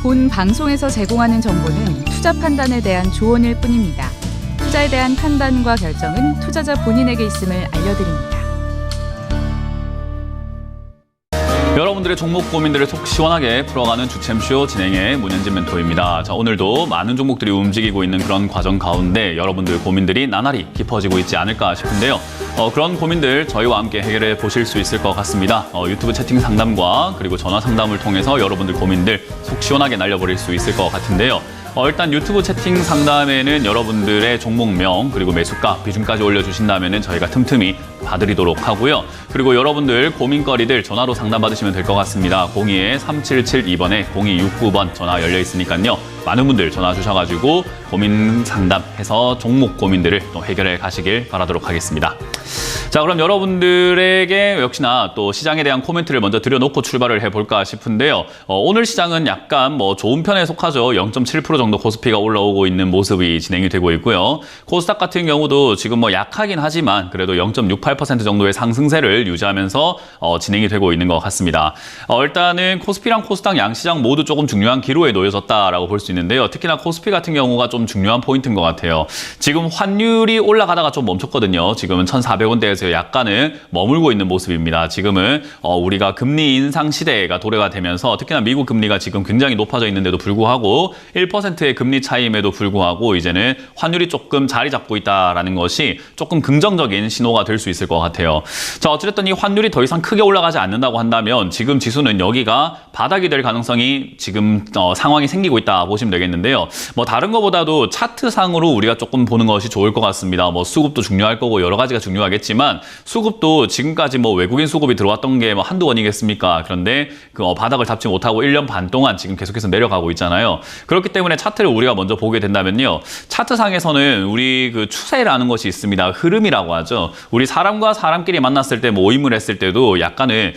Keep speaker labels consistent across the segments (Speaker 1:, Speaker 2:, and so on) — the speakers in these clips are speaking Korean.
Speaker 1: 본 방송에서 제공하는 정보는 투자 판단에 대한 조언일 뿐입니다. 투자에 대한 판단과 결정은 투자자 본인에게 있음을 알려드립니다.
Speaker 2: 여러분들의 종목 고민들을 속 시원하게 풀어가는 주챔쇼 진행의 문현진 멘토입니다. 자, 오늘도 많은 종목들이 움직이고 있는 그런 과정 가운데 여러분들 고민들이 나날이 깊어지고 있지 않을까 싶은데요. 그런 고민들 저희와 함께 해결해 보실 수 있을 것 같습니다. 유튜브 채팅 상담과 그리고 전화 상담을 통해서 여러분들 고민들 속 시원하게 날려버릴 수 있을 것 같은데요. 일단 유튜브 채팅 상담에는 여러분들의 종목명 그리고 매수가 비중까지 올려주신다면 저희가 틈틈이 봐드리도록 하고요. 그리고 여러분들 고민거리들 전화로 상담받으시면 될 것 같습니다. 02-3772번에 0269번 전화 열려 있으니까요. 많은 분들 전화 주셔가지고 고민 상담해서 종목 고민들을 또 해결해 가시길 바라도록 하겠습니다. 자, 그럼 여러분들에게 역시나 또 시장에 대한 코멘트를 먼저 드려놓고 출발을 해볼까 싶은데요. 오늘 시장은 약간 좋은 편에 속하죠. 0.7% 정도 코스피가 올라오고 있는 모습이 진행이 되고 있고요. 코스닥 같은 경우도 지금 약하긴 하지만 그래도 0.68% 정도의 상승세를 유지하면서 진행이 되고 있는 것 같습니다. 일단은 코스피랑 코스닥 양시장 모두 조금 중요한 기로에 놓여졌다라고 볼 수 있는데요. 특히나 코스피 같은 경우가 좀 중요한 포인트인 것 같아요. 지금 환율이 올라가다가 좀 멈췄거든요. 지금은 1,400원대에서 약간은 머물고 있는 모습입니다. 지금은 우리가 금리 인상 시대가 도래가 되면서 특히나 미국 금리가 지금 굉장히 높아져 있는데도 불구하고 1%의 금리 차임에도 불구하고 이제는 환율이 조금 자리 잡고 있다는 것이 조금 긍정적인 신호가 될 수 있을 것 같아요. 자, 어쨌든 이 환율이 더 이상 크게 올라가지 않는다고 한다면 지금 지수는 여기가 바닥이 될 가능성이 지금 상황이 생기고 있다 보시면 되겠는데요. 다른 것보다도 차트상으로 우리가 조금 보는 것이 좋을 것 같습니다. 수급도 중요할 거고 여러 가지가 중요하겠지만 수급도 지금까지 외국인 수급이 들어왔던 게 한두 번이겠습니까? 그런데 그 바닥을 잡지 못하고 1년 반 동안 지금 계속해서 내려가고 있잖아요. 그렇기 때문에 차트를 우리가 먼저 보게 된다면요. 차트상에서는 우리 그 추세라는 것이 있습니다. 흐름이라고 하죠. 우리 사람과 사람끼리 만났을 때 모임을 했을 때도 약간은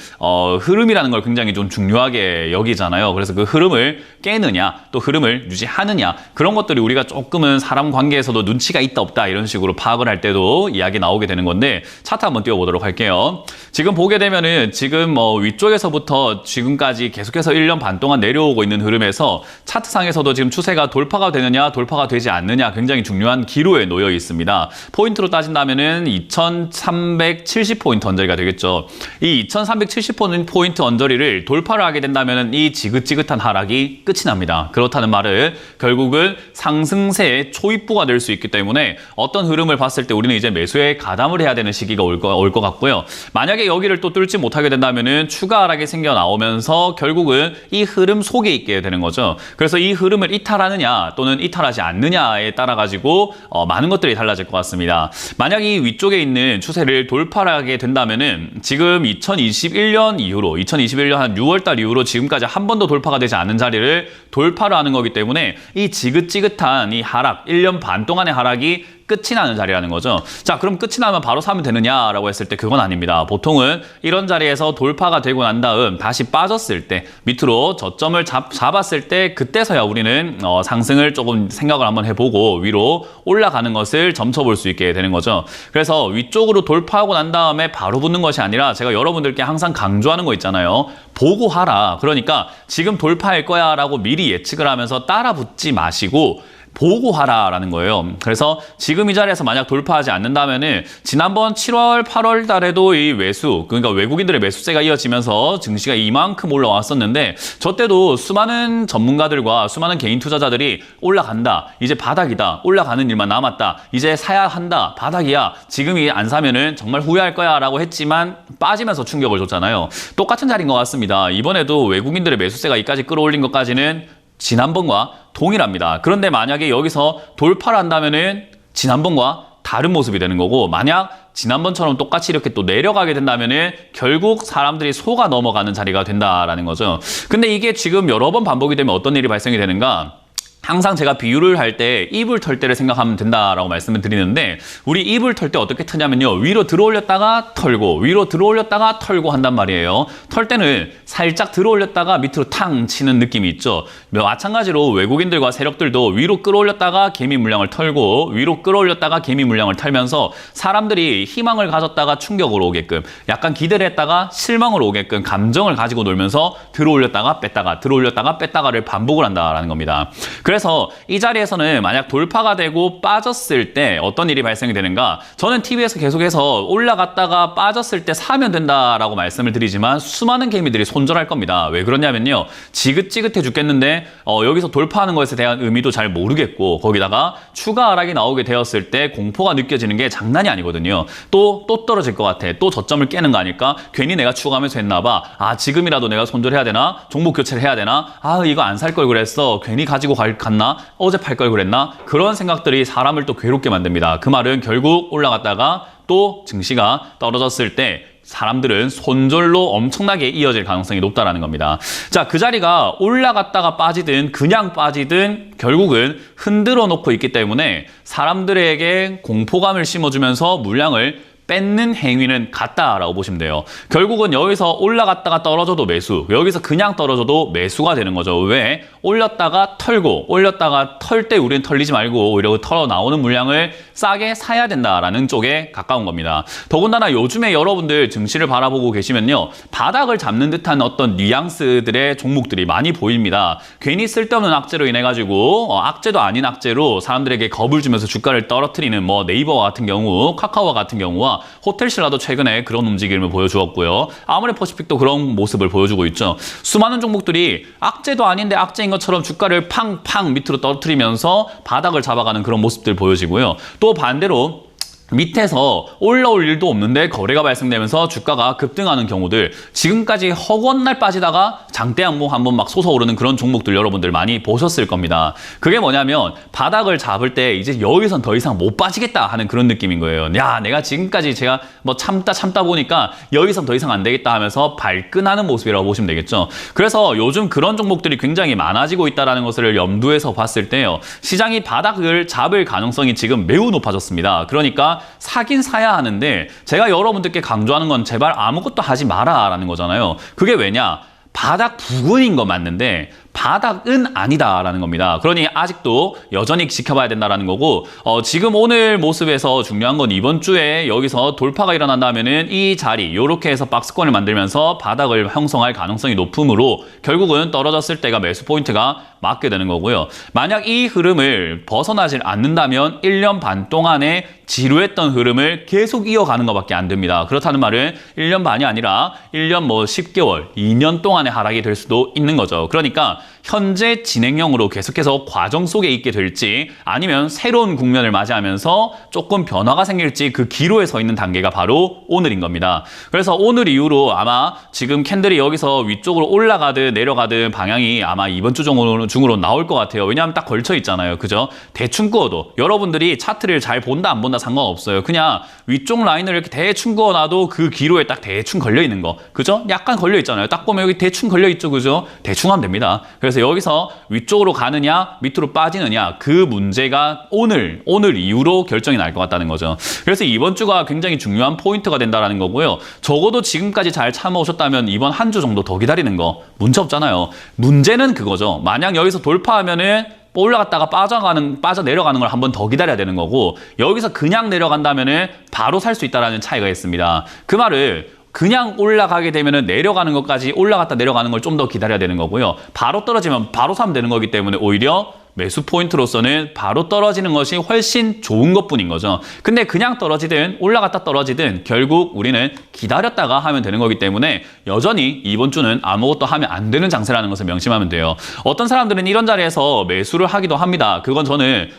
Speaker 2: 흐름이라는 걸 굉장히 좀 중요하게 여기잖아요. 그래서 그 흐름을 깨느냐 또 흐름을 유지하느냐 그런 것들이 우리가 조금은 사람 관계에서도 눈치가 있다 없다 이런 식으로 파악을 할 때도 이야기 나오게 되는 건데 차트 한번 띄워보도록 할게요. 지금 보게 되면은 지금 위쪽에서부터 지금까지 계속해서 1년 반 동안 내려오고 있는 흐름에서 차트상에서도 지금 추세가 돌파가 되느냐 돌파가 되지 않느냐 굉장히 중요한 기로에 놓여 있습니다. 포인트로 따진다면은 2370포인트 언저리가 되겠죠. 이 2370포인트 언저리를 돌파를 하게 된다면은 이 지긋지긋한 하락이 끝이 납니다. 그렇다는 말은 결국은 상승세의 초입부가 될 수 있기 때문에 어떤 흐름을 봤을 때 우리는 이제 매수에 가담을 해야 되는 시기가 올 것 같고요. 만약에 여기를 또 뚫지 못하게 된다면은 추가 하락이 생겨 나오면서 결국은 이 흐름 속에 있게 되는 거죠. 그래서 이 흐름을 이탈하느냐 또는 이탈하지 않느냐에 따라 가지고 많은 것들이 달라질 것 같습니다. 만약 이 위쪽에 있는 추세를 돌파하게 된다면은 지금 2021년 이후로 2021년 한 6월달 이후로 지금까지 한 번도 돌파가 되지 않는 자리를 돌파를 하는 거기 때문에 이 지긋지긋한 이 하락 1년 반 동안의 하락이 끝이 나는 자리라는 거죠. 자, 그럼 끝이 나면 바로 사면 되느냐라고 했을 때 그건 아닙니다. 보통은 이런 자리에서 돌파가 되고 난 다음 다시 빠졌을 때 밑으로 저점을 잡았을 때 그때서야 우리는 상승을 조금 생각을 한번 해보고 위로 올라가는 것을 점쳐볼 수 있게 되는 거죠. 그래서 위쪽으로 돌파하고 난 다음에 바로 붙는 것이 아니라 제가 여러분들께 항상 강조하는 거 있잖아요. 보고 하라. 그러니까 지금 돌파할 거야 라고 미리 예측을 하면서 따라 붙지 마시고 보고 하라라는 거예요. 그래서 지금 이 자리에서 만약 돌파하지 않는다면은 지난번 7월, 8월 달에도 이 매수, 그러니까 외국인들의 매수세가 이어지면서 증시가 이만큼 올라왔었는데 저 때도 수많은 전문가들과 수많은 개인 투자자들이 올라간다. 이제 바닥이다. 올라가는 일만 남았다. 이제 사야 한다. 바닥이야. 지금이 안 사면은 정말 후회할 거야 라고 했지만 빠지면서 충격을 줬잖아요. 똑같은 자리인 것 같습니다. 이번에도 외국인들의 매수세가 이까지 끌어올린 것까지는 지난번과 동일합니다. 그런데 만약에 여기서 돌파를 한다면은 지난번과 다른 모습이 되는 거고 만약 지난번처럼 똑같이 이렇게 또 내려가게 된다면은 결국 사람들이 속아 넘어가는 자리가 된다라는 거죠. 근데 이게 지금 여러 번 반복이 되면 어떤 일이 발생이 되는가? 항상 제가 비유를 할 때 이불 털 때를 생각하면 된다라고 말씀을 드리는데 우리 이불 털 때 어떻게 트냐면요. 위로 들어올렸다가 털고 위로 들어올렸다가 털고 한단 말이에요. 털 때는 살짝 들어올렸다가 밑으로 탕 치는 느낌이 있죠. 마찬가지로 외국인들과 세력들도 위로 끌어올렸다가 개미 물량을 털고 위로 끌어올렸다가 개미 물량을 털면서 사람들이 희망을 가졌다가 충격으로 오게끔 약간 기대를 했다가 실망으로 오게끔 감정을 가지고 놀면서 들어올렸다가 뺐다가 들어올렸다가 뺐다가를 반복을 한다라는 겁니다. 그래서 이 자리에서는 만약 돌파가 되고 빠졌을 때 어떤 일이 발생이 되는가? 저는 TV에서 계속해서 올라갔다가 빠졌을 때 사면 된다라고 말씀을 드리지만 수많은 개미들이 손절할 겁니다. 왜 그러냐면요. 지긋지긋해 죽겠는데 여기서 돌파하는 것에 대한 의미도 잘 모르겠고 거기다가 추가 하락이 나오게 되었을 때 공포가 느껴지는 게 장난이 아니거든요. 또 떨어질 것 같아. 또 저점을 깨는 거 아닐까? 괜히 내가 추가하면서 했나 봐. 아 지금이라도 내가 손절해야 되나? 종목 교체를 해야 되나? 아 이거 안 살 걸 그랬어. 괜히 가지고 갔나? 어제 팔 걸 그랬나? 그런 생각들이 사람을 또 괴롭게 만듭니다. 그 말은 결국 올라갔다가 또 증시가 떨어졌을 때 사람들은 손절로 엄청나게 이어질 가능성이 높다라는 겁니다. 자, 그 자리가 올라갔다가 빠지든 그냥 빠지든 결국은 흔들어 놓고 있기 때문에 사람들에게 공포감을 심어주면서 물량을 뺏는 행위는 같다라고 보시면 돼요. 결국은 여기서 올라갔다가 떨어져도 매수, 여기서 그냥 떨어져도 매수가 되는 거죠. 왜? 올렸다가 털고 올렸다가 털 때 우리는 털리지 말고 오히려 털어 나오는 물량을 싸게 사야 된다라는 쪽에 가까운 겁니다. 더군다나 요즘에 여러분들 증시를 바라보고 계시면요. 바닥을 잡는 듯한 어떤 뉘앙스들의 종목들이 많이 보입니다. 괜히 쓸데없는 악재로 인해 가지고 악재도 아닌 악재로 사람들에게 겁을 주면서 주가를 떨어뜨리는 뭐 네이버와 같은 경우, 카카오와 같은 경우와 호텔신라도 최근에 그런 움직임을 보여주었고요. 아모레퍼시픽도 그런 모습을 보여주고 있죠. 수많은 종목들이 악재도 아닌데 악재인 것처럼 주가를 팡팡 밑으로 떨어뜨리면서 바닥을 잡아가는 그런 모습들 보여지고요. 또 반대로 밑에서 올라올 일도 없는데 거래가 발생되면서 주가가 급등하는 경우들, 지금까지 허구한 날 빠지다가 장대양봉 한번 막 솟아오르는 그런 종목들 여러분들 많이 보셨을 겁니다. 그게 뭐냐면 바닥을 잡을 때 이제 여기선 더 이상 못 빠지겠다 하는 그런 느낌인 거예요. 야, 내가 지금까지 제가 뭐 참다 보니까 여기선 더 이상 안 되겠다 하면서 발끈하는 모습이라고 보시면 되겠죠. 그래서 요즘 그런 종목들이 굉장히 많아지고 있다는 것을 염두에서 봤을 때요. 시장이 바닥을 잡을 가능성이 지금 매우 높아졌습니다. 그러니까 사긴 사야 하는데 제가 여러분들께 강조하는 건 제발 아무것도 하지 마라라는 거잖아요. 그게 왜냐? 바닥 부근인 거 맞는데 바닥은 아니다라는 겁니다. 그러니 아직도 여전히 지켜봐야 된다라는 거고, 지금 오늘 모습에서 중요한 건 이번 주에 여기서 돌파가 일어난다면은 이 자리 이렇게 해서 박스권을 만들면서 바닥을 형성할 가능성이 높으므로 결국은 떨어졌을 때가 매수 포인트가 맞게 되는 거고요. 만약 이 흐름을 벗어나질 않는다면 1년 반 동안에 지루했던 흐름을 계속 이어가는 것밖에 안 됩니다. 그렇다는 말은 1년 반이 아니라 1년 뭐 10개월, 2년 동안의 하락이 될 수도 있는 거죠. 그러니까 현재 진행형으로 계속해서 과정 속에 있게 될지 아니면 새로운 국면을 맞이하면서 조금 변화가 생길지 그 기로에 서 있는 단계가 바로 오늘인 겁니다. 그래서 오늘 이후로 아마 지금 캔들이 여기서 위쪽으로 올라가든 내려가든 방향이 아마 이번 주 중으로 나올 것 같아요. 왜냐하면 딱 걸쳐 있잖아요. 그죠? 대충 그어도 여러분들이 차트를 잘 본다 안 본다 상관없어요. 그냥 위쪽 라인을 이렇게 대충 그어놔도 그 기로에 딱 대충 걸려 있는 거. 그죠? 약간 걸려 있잖아요. 딱 보면 여기 대충 걸려 있죠. 그죠? 대충 하면 됩니다. 그래서 여기서 위쪽으로 가느냐 밑으로 빠지느냐 그 문제가 오늘 이후로 결정이 날 것 같다는 거죠. 그래서 이번 주가 굉장히 중요한 포인트가 된다는 거고요. 적어도 지금까지 잘 참아오셨다면 이번 한 주 정도 더 기다리는 거 문제 없잖아요. 문제는 그거죠. 만약 여기서 돌파하면은 올라갔다가 빠져 내려가는 걸 한 번 더 기다려야 되는 거고, 여기서 그냥 내려간다면은 바로 살 수 있다는 차이가 있습니다. 그 말을 그냥 올라가게 되면은 내려가는 것까지 올라갔다 내려가는 걸 좀 더 기다려야 되는 거고요. 바로 떨어지면 바로 사면 되는 거기 때문에 오히려 매수 포인트로서는 바로 떨어지는 것이 훨씬 좋은 것뿐인 거죠. 근데 그냥 떨어지든 올라갔다 떨어지든 결국 우리는 기다렸다가 하면 되는 거기 때문에 여전히 이번 주는 아무것도 하면 안 되는 장세라는 것을 명심하면 돼요. 어떤 사람들은 이런 자리에서 매수를 하기도 합니다. 그건 저는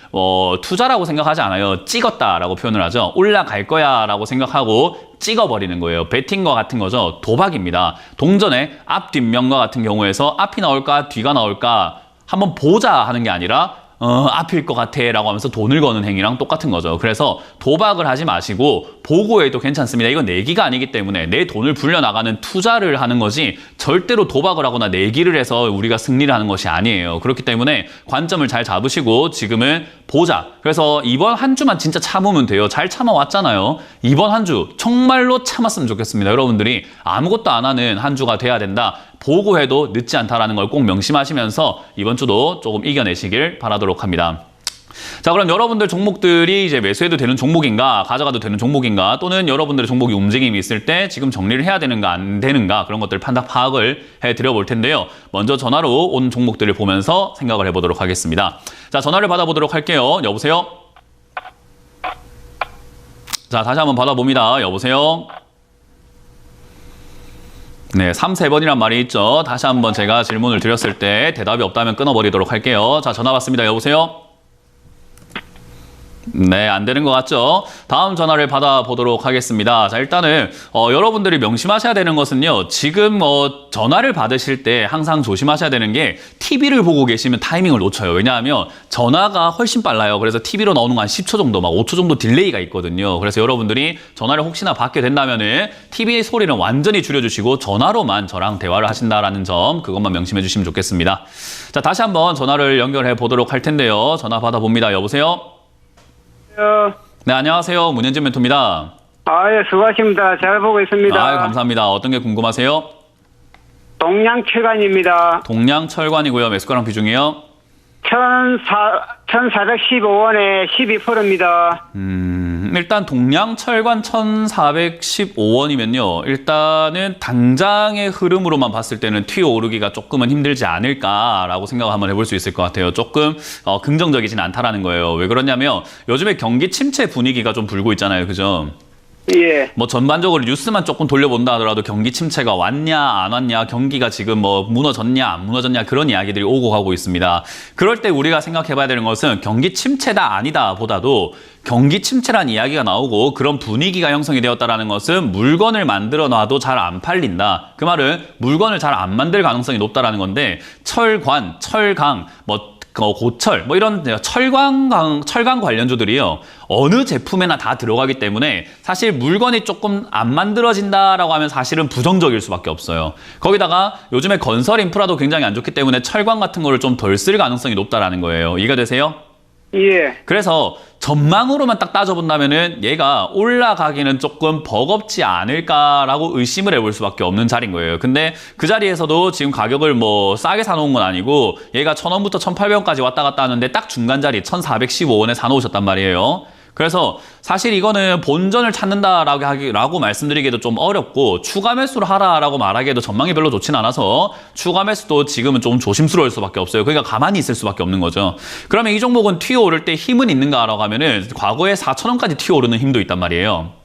Speaker 2: 투자라고 생각하지 않아요. 찍었다라고 표현을 하죠. 올라갈 거야 라고 생각하고 찍어버리는 거예요. 베팅과 같은 거죠. 도박입니다. 동전의 앞 뒷면과 같은 경우에서 앞이 나올까 뒤가 나올까 한번 보자 하는 게 아니라 앞일 것 같아 라고 하면서 돈을 거는 행위랑 똑같은 거죠. 그래서 도박을 하지 마시고 보고해도 괜찮습니다. 이건 내기가 아니기 때문에 내 돈을 불려나가는 투자를 하는 거지 절대로 도박을 하거나 내기를 해서 우리가 승리를 하는 것이 아니에요. 그렇기 때문에 관점을 잘 잡으시고 지금은 보자. 그래서 이번 한 주만 진짜 참으면 돼요. 잘 참아왔잖아요. 이번 한 주 정말로 참았으면 좋겠습니다. 여러분들이 아무것도 안 하는 한 주가 돼야 된다. 보고해도 늦지 않다라는 걸 꼭 명심하시면서 이번 주도 조금 이겨내시길 바라도록 합니다. 자, 그럼 여러분들 종목들이 이제 매수해도 되는 종목인가, 가져가도 되는 종목인가, 또는 여러분들의 종목이 움직임이 있을 때 지금 정리를 해야 되는가, 안 되는가, 그런 것들 판단 파악을 해드려 볼 텐데요. 먼저 전화로 온 종목들을 보면서 생각을 해보도록 하겠습니다. 자, 전화를 받아보도록 할게요. 여보세요? 자, 다시 한번 받아봅니다. 여보세요? 네, 3, 3번이란 말이 있죠. 다시 한번 제가 질문을 드렸을 때 대답이 없다면 끊어버리도록 할게요. 자, 전화 받습니다. 여보세요? 네, 안 되는 것 같죠? 다음 전화를 받아보도록 하겠습니다. 자, 일단은 여러분들이 명심하셔야 되는 것은요. 지금 전화를 받으실 때 항상 조심하셔야 되는 게 TV를 보고 계시면 타이밍을 놓쳐요. 왜냐하면 전화가 훨씬 빨라요. 그래서 TV로 나오는 거 한 10초 정도, 막 5초 정도 딜레이가 있거든요. 그래서 여러분들이 전화를 혹시나 받게 된다면은 TV 소리는 완전히 줄여주시고 전화로만 저랑 대화를 하신다라는 점, 그것만 명심해 주시면 좋겠습니다. 자, 다시 한번 전화를 연결해 보도록 할 텐데요. 전화 받아봅니다. 여보세요? 네, 안녕하세요. 문현진 멘토입니다.
Speaker 3: 예, 수고하십니다. 잘 보고 있습니다.
Speaker 2: 감사합니다. 어떤 게 궁금하세요?
Speaker 3: 동양철관입니다.
Speaker 2: 동양철관이고요. 매수가랑 비중이요?
Speaker 3: 1415원에 12%입니다.
Speaker 2: 일단 동양철관 1415원이면요. 일단은 당장의 흐름으로만 봤을 때는 튀어오르기가 조금은 힘들지 않을까라고 생각을 한번 해볼 수 있을 것 같아요. 조금 긍정적이진 않다라는 거예요. 왜 그러냐면 요즘에 경기 침체 분위기가 좀 불고 있잖아요. 그죠?
Speaker 3: 예.
Speaker 2: 뭐 전반적으로 뉴스만 조금 돌려본다 하더라도 경기 침체가 왔냐 안 왔냐, 경기가 지금 뭐 무너졌냐 안 무너졌냐, 그런 이야기들이 오고 가고 있습니다. 그럴 때 우리가 생각해 봐야 되는 것은 경기 침체다 아니다 보다도 경기 침체란 이야기가 나오고 그런 분위기가 형성이 되었다는 것은 물건을 만들어 놔도 잘 안 팔린다. 그 말은 물건을 잘 안 만들 가능성이 높다라는 건데, 철관, 철강, 고철, 이런 철강 관련주들이요. 어느 제품에나 다 들어가기 때문에 사실 물건이 조금 안 만들어진다라고 하면 사실은 부정적일 수밖에 없어요. 거기다가 요즘에 건설 인프라도 굉장히 안 좋기 때문에 철강 같은 거를 좀 덜 쓸 가능성이 높다라는 거예요. 이해가 되세요?
Speaker 3: 예.
Speaker 2: 그래서 전망으로만 딱 따져본다면은 얘가 올라가기는 조금 버겁지 않을까라고 의심을 해볼 수밖에 없는 자리인 거예요. 근데 그 자리에서도 지금 가격을 싸게 사놓은 건 아니고 얘가 1,000원부터 1,800원까지 왔다 갔다 하는데 딱 중간 자리 1,415원에 사놓으셨단 말이에요. 그래서 사실 이거는 본전을 찾는다라고 말씀드리기도 좀 어렵고, 추가 매수를 하라라고 말하기에도 전망이 별로 좋진 않아서 추가 매수도 지금은 좀 조심스러울 수밖에 없어요. 그러니까 가만히 있을 수밖에 없는 거죠. 그러면 이 종목은 튀어오를 때 힘은 있는가라고 하면은 과거에 4,000원까지 튀어오르는 힘도 있단 말이에요.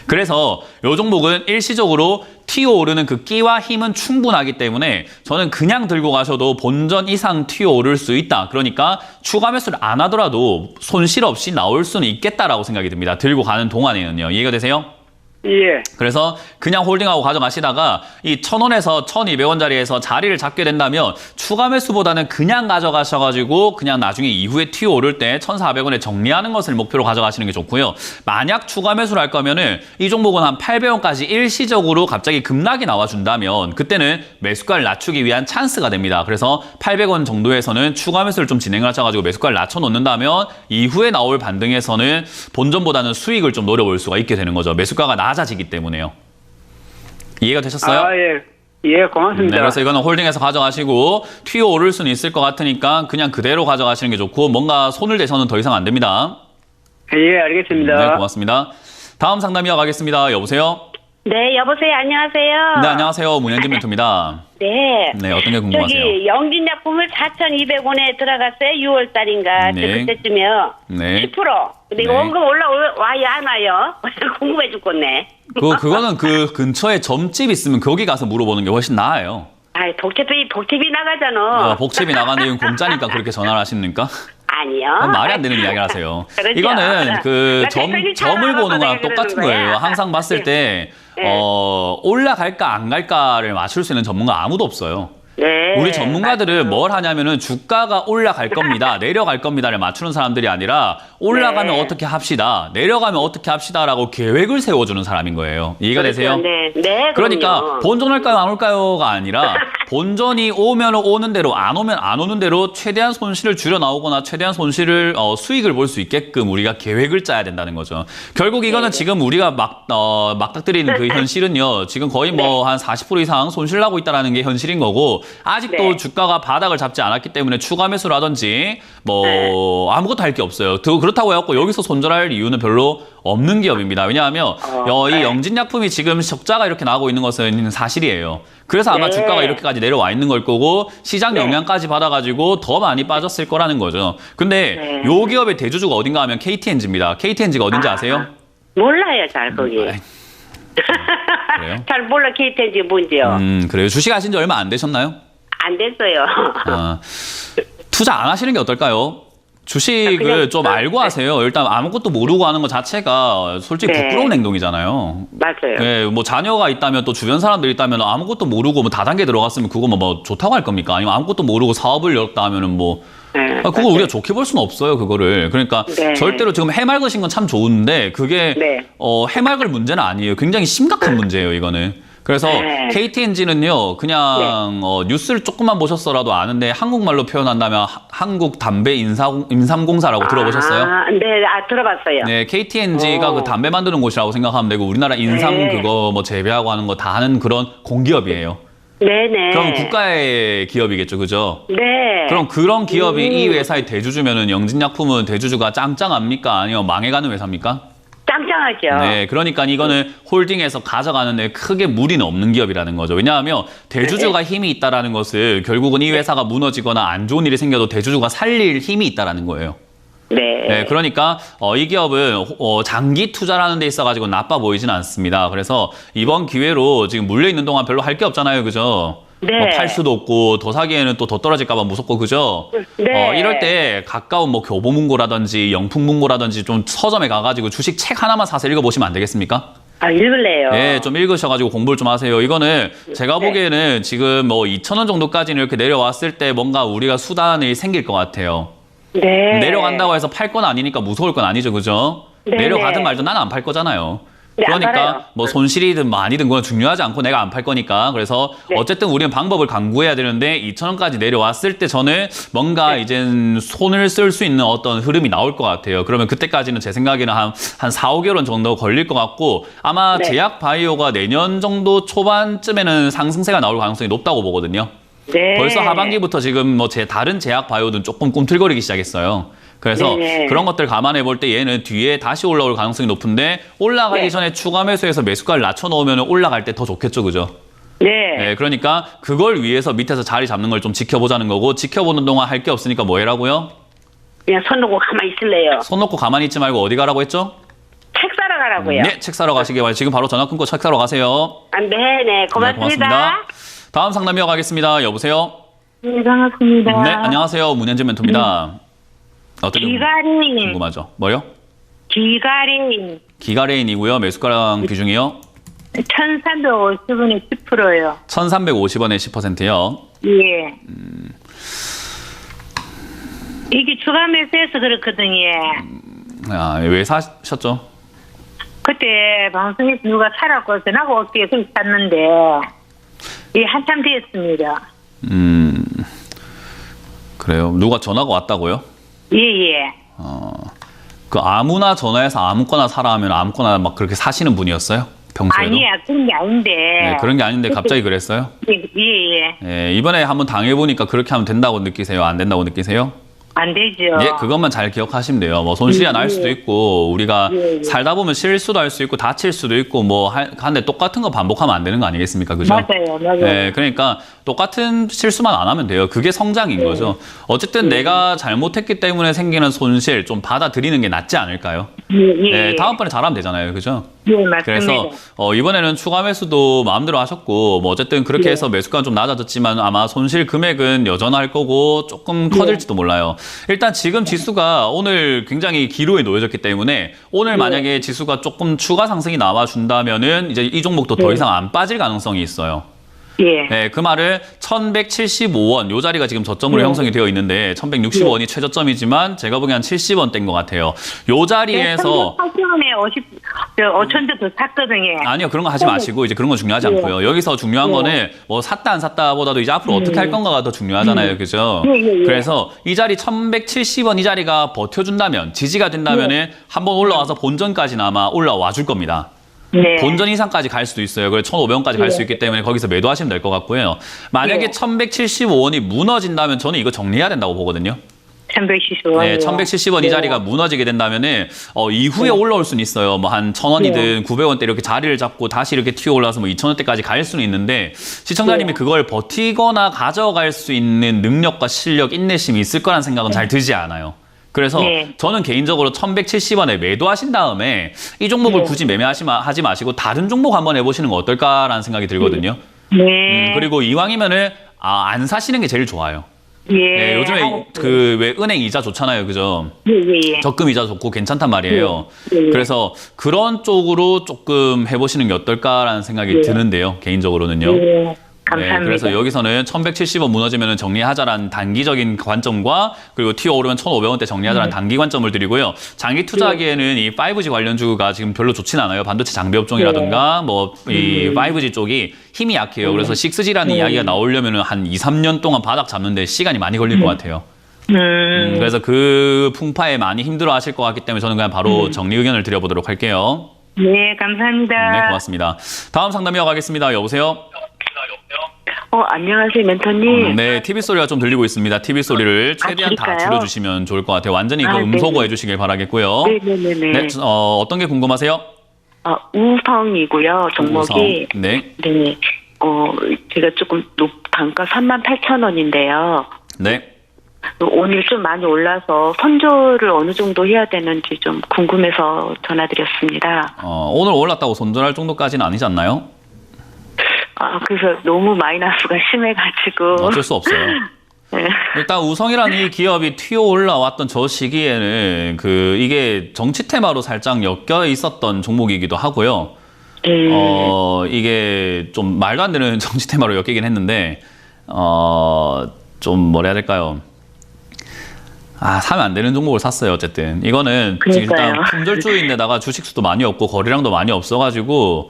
Speaker 2: 그래서 이 종목은 일시적으로 튀어오르는 그 끼와 힘은 충분하기 때문에 저는 그냥 들고 가셔도 본전 이상 튀어오를 수 있다. 그러니까 추가 매수를 안 하더라도 손실 없이 나올 수는 있겠다라고 생각이 듭니다. 들고 가는 동안에는요. 이해가 되세요?
Speaker 3: 예.
Speaker 2: 그래서 그냥 홀딩하고 가져가시다가 이 1,000원에서 1,200원짜리에서 자리를 잡게 된다면 추가 매수보다는 그냥 가져가셔가지고 그냥 나중에 이후에 튀어오를 때 1,400원에 정리하는 것을 목표로 가져가시는 게 좋고요. 만약 추가 매수를 할 거면은 이 종목은 한 800원까지 일시적으로 갑자기 급락이 나와준다면 그때는 매수가를 낮추기 위한 찬스가 됩니다. 그래서 800원 정도에서는 추가 매수를 좀 진행을 하셔가지고 매수가를 낮춰놓는다면 이후에 나올 반등에서는 본전보다는 수익을 좀 노려볼 수가 있게 되는 거죠. 매수가가 낮아지기 때문에요. 이해가 되셨어요?
Speaker 3: 예, 고맙습니다.
Speaker 2: 네, 그래서 이거는 홀딩해서 가져가시고 튀어오를 수는 있을 것 같으니까 그냥 그대로 가져가시는 게 좋고, 뭔가 손을 대서는 더 이상 안 됩니다.
Speaker 3: 예, 알겠습니다.
Speaker 2: 네, 고맙습니다. 다음 상담 이어가겠습니다. 여보세요?
Speaker 4: 네, 여보세요. 안녕하세요.
Speaker 2: 네, 안녕하세요. 문현진 멘토입니다.
Speaker 4: 네.
Speaker 2: 네, 어떤 게 궁금하세요?
Speaker 4: 저기 영진약품을 4,200원에 들어갔어요. 6월 달인가
Speaker 2: 네.
Speaker 4: 그때쯤이요.
Speaker 2: 네.
Speaker 4: 10%. 근데
Speaker 2: 네.
Speaker 4: 원금 올라와야 하나요? 궁금해 죽겠네.
Speaker 2: 그거는 그 근처에 점집 있으면 거기 가서 물어보는 게 훨씬 나아요.
Speaker 4: 아이, 복잡이 나가잖아.
Speaker 2: 복집이 나가는 이유는 공짜니까 그렇게 전화를 하시니까?
Speaker 4: 아니요.
Speaker 2: 말이 안 되는 이야기를 하세요.
Speaker 4: 그렇죠.
Speaker 2: 이거는 그
Speaker 4: 나 대표님
Speaker 2: 점을 보는 거랑
Speaker 4: 찾아가서
Speaker 2: 똑같은
Speaker 4: 그러는
Speaker 2: 거예요.
Speaker 4: 거야.
Speaker 2: 항상 봤을 때
Speaker 4: 네.
Speaker 2: 올라갈까 안 갈까를 맞출 수 있는 전문가 아무도 없어요.
Speaker 4: 네.
Speaker 2: 우리 전문가들은 뭘 하냐면은 주가가 올라갈 겁니다, 내려갈 겁니다를 맞추는 사람들이 아니라 올라가면
Speaker 4: 네.
Speaker 2: 어떻게 합시다, 내려가면 어떻게 합시다라고 계획을 세워주는 사람인 거예요. 이해가 되세요?
Speaker 4: 네. 네.
Speaker 2: 그러니까
Speaker 4: 그럼요.
Speaker 2: 본전 올까요 안 올까요가 아니라 본전이 오면 오는 대로 안 오면 안 오는 대로 최대한 손실을 줄여 나오거나 최대한 손실을 수익을 볼 수 있게끔 우리가 계획을 짜야 된다는 거죠. 결국 이거는 지금 우리가 막닥뜨리는 그 현실은요. 지금 거의 뭐 한 40% 이상 손실 나고 있다는 게 현실인 거고 아직도
Speaker 4: 네.
Speaker 2: 주가가 바닥을 잡지 않았기 때문에 추가 매수라든지 뭐 아무것도 할 게 없어요. 그렇다고 해갖고 여기서 손절할 이유는 별로 없는 기업입니다. 왜냐하면 이
Speaker 4: 네.
Speaker 2: 영진약품이 지금 적자가 이렇게 나고 있는 것은 사실이에요. 그래서 아마
Speaker 4: 네.
Speaker 2: 주가가 이렇게까지 내려와 있는 걸 거고 시장 영향까지 받아가지고 더 많이 빠졌을 거라는 거죠. 근데
Speaker 4: 네.
Speaker 2: 요 기업의 대주주가 어딘가 하면 KTNG입니다. KTNG가 어딘지 아세요?
Speaker 4: 몰라요, 잘 거기.
Speaker 2: 아이, 그래요?
Speaker 4: 잘 몰라, KTNG 뭔지요.
Speaker 2: 그래요. 주식하신 지 얼마 안 되셨나요?
Speaker 4: 안 됐어요.
Speaker 2: 투자 안 하시는 게 어떨까요? 주식을
Speaker 4: 그냥-
Speaker 2: 좀 알고 하세요. 일단 아무것도 모르고 하는 것 자체가 솔직히
Speaker 4: 네.
Speaker 2: 부끄러운 행동이잖아요.
Speaker 4: 맞아요.
Speaker 2: 네, 뭐 자녀가 있다면 또 주변 사람들이 있다면 아무것도 모르고 뭐 다단계 들어갔으면 그거 뭐 좋다고 할 겁니까? 아니면 아무것도 모르고 사업을 열었다 하면은 뭐
Speaker 4: 네,
Speaker 2: 그거
Speaker 4: 맞아요.
Speaker 2: 우리가 좋게 볼 수는 없어요, 그거를. 그러니까
Speaker 4: 네.
Speaker 2: 절대로 지금 해맑으신 건 참 좋은데 그게
Speaker 4: 네.
Speaker 2: 해맑을 문제는 아니에요. 굉장히 심각한 문제예요, 이거는. 그래서
Speaker 4: 네.
Speaker 2: KTNG는요, 그냥 뉴스를 조금만 보셨어라도 아는데 한국말로 표현한다면 한국 담배 임삼공사라고 들어보셨어요?
Speaker 4: 네, 들어봤어요.
Speaker 2: 네, KTNG가
Speaker 4: 오.
Speaker 2: 그 담배 만드는 곳이라고 생각하면 되고 우리나라 인삼
Speaker 4: 네.
Speaker 2: 그거 뭐 재배하고 하는 거 다 하는 그런 공기업이에요.
Speaker 4: 네네.
Speaker 2: 그럼 국가의 기업이겠죠, 그죠?
Speaker 4: 네.
Speaker 2: 그럼 그런 기업이 이 회사의 대주주면은 영진약품은 대주주가 짱짱합니까? 아니면 망해가는 회사입니까?
Speaker 4: 짱짱하죠.
Speaker 2: 네, 그러니까 이거는 홀딩해서 가져가는데 크게 무리는 없는 기업이라는 거죠. 왜냐하면 대주주가 힘이 있다라는 것을 결국은 이 회사가 무너지거나 안 좋은 일이 생겨도 대주주가 살릴 힘이 있다라는 거예요.
Speaker 4: 네.
Speaker 2: 네, 그러니까 이 기업은 장기 투자라는 데 있어가지고 나빠 보이진 않습니다. 그래서 이번 기회로 지금 물려 있는 동안 별로 할 게 없잖아요, 그죠?
Speaker 4: 네.
Speaker 2: 뭐 팔 수도 없고 더 사기에는 또 더 떨어질까봐 무섭고 그죠?
Speaker 4: 네.
Speaker 2: 이럴 때 가까운 뭐 교보문고라든지 영풍문고라든지 좀 서점에 가가지고 주식 책 하나만 사서 읽어보시면 안 되겠습니까?
Speaker 4: 읽을래요.
Speaker 2: 네, 좀 읽으셔가지고 공부를 좀 하세요. 이거는 제가
Speaker 4: 네.
Speaker 2: 보기에는 지금 뭐 2,000원 정도까지는 이렇게 내려왔을 때 뭔가 우리가 수단이 생길 것 같아요.
Speaker 4: 네.
Speaker 2: 내려간다고 해서 팔 건 아니니까 무서울 건 아니죠, 그죠?
Speaker 4: 네,
Speaker 2: 내려가든
Speaker 4: 네.
Speaker 2: 말든 나는 안 팔 거잖아요.
Speaker 4: 네, 안 팔아요.
Speaker 2: 그러니까 뭐 손실이든 많이든 그건 중요하지 않고 내가 안 팔 거니까. 그래서
Speaker 4: 네.
Speaker 2: 어쨌든 우리는 방법을 강구해야 되는데 2,000원까지 내려왔을 때 저는 뭔가
Speaker 4: 네.
Speaker 2: 이젠 손을 쓸 수 있는 어떤 흐름이 나올 것 같아요. 그러면 그때까지는 제 생각에는 한 4-5개월 정도 걸릴 것 같고 아마
Speaker 4: 네.
Speaker 2: 제약 바이오가 내년 정도 초반쯤에는 상승세가 나올 가능성이 높다고 보거든요.
Speaker 4: 네.
Speaker 2: 벌써 하반기부터 지금 뭐 다른 제약 바이오든 조금 꿈틀거리기 시작했어요. 그래서
Speaker 4: 네네.
Speaker 2: 그런 것들 감안해 볼 때 얘는 뒤에 다시 올라올 가능성이 높은데 올라가기
Speaker 4: 네.
Speaker 2: 전에 추가 매수해서 매수가를 낮춰 놓으면 올라갈 때 더 좋겠죠, 그죠?
Speaker 4: 네.
Speaker 2: 네, 그러니까 그걸 위해서 밑에서 자리 잡는 걸 좀 지켜보자는 거고 지켜보는 동안 할 게 없으니까 뭐 해라고요?
Speaker 4: 그냥 손 놓고 가만히 있을래요.
Speaker 2: 손 놓고 가만히 있지 말고 어디 가라고 했죠?
Speaker 4: 책 사러 가라고요.
Speaker 2: 네, 책 사러 가시기 바랍니다. 지금 바로 전화 끊고 책 사러 가세요.
Speaker 4: 네네.
Speaker 2: 네,
Speaker 4: 고맙습니다.
Speaker 2: 다음 상담 이어가겠습니다. 여보세요?
Speaker 5: 네, 반갑습니다.
Speaker 2: 네, 안녕하세요. 문현진 멘토입니다. 어떻게
Speaker 5: 기가린,
Speaker 2: 궁금하죠? 뭐요?
Speaker 5: 기가린,
Speaker 2: 기가레인이고요. 매수가랑 비중이요?
Speaker 5: 1350원에 10%요.
Speaker 2: 1,350원에 10%요.
Speaker 5: 예. 이게 추가 매수해서 그렇거든요.
Speaker 2: 아, 왜 사셨죠?
Speaker 5: 그때 방송에서 누가 사라고 전화가 어떻게 그렇게 샀는데, 예, 한참 됐습니다.
Speaker 2: 그래요. 누가 전화가 왔다고요?
Speaker 5: 예, 예.
Speaker 2: 그 아무나 전화해서 아무거나 사라 하면 아무거나 막 그렇게 사시는 분이었어요? 평소에도?
Speaker 5: 아니야, 그런 게 아닌데.
Speaker 2: 네, 그런 게 아닌데 갑자기 그랬어요?
Speaker 5: 예, 예.
Speaker 2: 예, 이번에 한번 당해보니까 그렇게 하면 된다고 느끼세요? 안 된다고 느끼세요?
Speaker 5: 안 되죠.
Speaker 2: 예, 그것만 잘 기억하시면 돼요. 뭐 손실이 날 수도 있고 우리가
Speaker 5: 예.
Speaker 2: 살다 보면 실수도 할 수 있고 다칠 수도 있고 뭐 한데 똑같은 거 반복하면 안 되는 거 아니겠습니까? 그죠?
Speaker 5: 맞아요, 맞아요.
Speaker 2: 네, 그러니까 똑같은 실수만 안 하면 돼요. 그게 성장인 거죠. 어쨌든 내가 잘못했기 때문에 생기는 손실 좀 받아들이는 게 낫지 않을까요?
Speaker 5: 예, 예.
Speaker 2: 네, 다음번에 잘하면 되잖아요. 그죠?
Speaker 5: 예, 맞습니다.
Speaker 2: 그래서 이번에는 추가 매수도 마음대로 하셨고 뭐 어쨌든 그렇게 해서 매수가는 좀 낮아졌지만 아마 손실 금액은 여전할 거고 조금 커질지도 몰라요. 일단 지금 지수가 오늘 굉장히 기로에 놓여졌기 때문에 오늘 만약에 지수가 조금 추가 상승이 나와준다면은 이제 이 종목도 더 이상 안 빠질 가능성이 있어요.
Speaker 5: 예.
Speaker 2: 네, 그 말을 1175원, 요 자리가 지금 저점으로 형성이 되어 있는데 1160원이 최저점이지만 제가 보기엔 한 70원대인 것 같아요. 요 자리에서
Speaker 5: 80원에 5천도 더 샀거든요.
Speaker 2: 아니요, 그런 거 하지 마시고 이제 그런 건 중요하지 않고요. 여기서 중요한 거는 뭐 샀다 안 샀다보다도 이제 앞으로 어떻게 할 건가가 더 중요하잖아요, 그죠? 그래서 이 자리 1170원 이 자리가 버텨준다면 지지가 된다면은 한번 올라와서 본전까지는 아마 올라와 줄 겁니다.
Speaker 5: 네.
Speaker 2: 본전 이상까지 갈 수도 있어요. 그래서 1,500원까지 갈 수 있기 때문에 거기서 매도하시면 될 것 같고요. 만약에 1,175원이 무너진다면 저는 이거 정리해야 된다고 보거든요.
Speaker 5: 1175원.
Speaker 2: 네, 1,170원 이 자리가 무너지게 된다면은 이후에 올라올 수는 있어요. 뭐 한 1,000원이든 900원대 이렇게 자리를 잡고 다시 이렇게 튀어 올라서 뭐 2,000원대까지 갈 수는 있는데 시청자님이 그걸 버티거나 가져갈 수 있는 능력과 실력, 인내심이 있을 거란 생각은 잘 들지 않아요. 그래서 저는 개인적으로 1,170원에 매도하신 다음에 이 종목을 굳이 매매하지 마시고 다른 종목 한번 해보시는 거 어떨까라는 생각이 들거든요.
Speaker 5: 네.
Speaker 2: 그리고 이왕이면은 안 사시는 게 제일 좋아요.
Speaker 5: 예.
Speaker 2: 네, 요즘에 그 왜 은행 이자 좋잖아요, 그죠?
Speaker 5: 예.
Speaker 2: 적금 이자 좋고 괜찮단 말이에요. 그래서 그런 쪽으로 조금 해보시는 게 어떨까라는 생각이 드는데요, 개인적으로는요.
Speaker 5: 예. 감사합니다.
Speaker 2: 네, 그래서 여기서는 1,170원 무너지면 정리하자라는 단기적인 관점과 그리고 튀어 오르면 1,500원대 정리하자라는 단기 관점을 드리고요. 장기 투자하기에는 이 5G 관련주가 지금 별로 좋진 않아요. 반도체 장비 업종이라든가 뭐 이 5G 쪽이 힘이 약해요. 그래서 6G라는 이야기가 나오려면 한 2, 3년 동안 바닥 잡는데 시간이 많이 걸릴 것 같아요. 그래서 그 풍파에 많이 힘들어 하실 것 같기 때문에 저는 그냥 바로 정리 의견을 드려보도록 할게요.
Speaker 5: 네, 감사합니다.
Speaker 2: 네, 고맙습니다. 다음 상담 이어가겠습니다. 여보세요?
Speaker 6: 안녕하세요, 멘토님.
Speaker 2: 네, TV 소리가 좀 들리고 있습니다. TV 소리를 최대한 다
Speaker 6: 줄일까요?
Speaker 2: 줄여주시면 좋을 것 같아요. 완전히 그
Speaker 6: 네.
Speaker 2: 음소거 해주시길 바라겠고요.
Speaker 6: 네네네네.
Speaker 2: 네, 어떤 게 궁금하세요?
Speaker 6: 우성이고요, 종목이.
Speaker 2: 우성. 네.
Speaker 6: 네. 제가 조금 단가 38,000원인데요.
Speaker 2: 네.
Speaker 6: 오늘 좀 많이 올라서 선조를 어느 정도 해야 되는지 좀 궁금해서 전화드렸습니다.
Speaker 2: 오늘 올랐다고 손절할 정도까지는 아니지 않나요?
Speaker 6: 그래서 너무 마이너스가 심해가지고.
Speaker 2: 어쩔 수 없어요.
Speaker 6: 네.
Speaker 2: 일단 우성이라는 이 기업이 튀어 올라왔던 저 시기에는 이게 정치 테마로 살짝 엮여 있었던 종목이기도 하고요. 이게 좀 말도 안 되는 정치 테마로 엮이긴 했는데, 좀 뭐라 해야 될까요? 사면 안 되는 종목을 샀어요, 어쨌든. 이거는 지금 일단 품절주의인데다가 주식수도 많이 없고 거래량도 많이 없어가지고,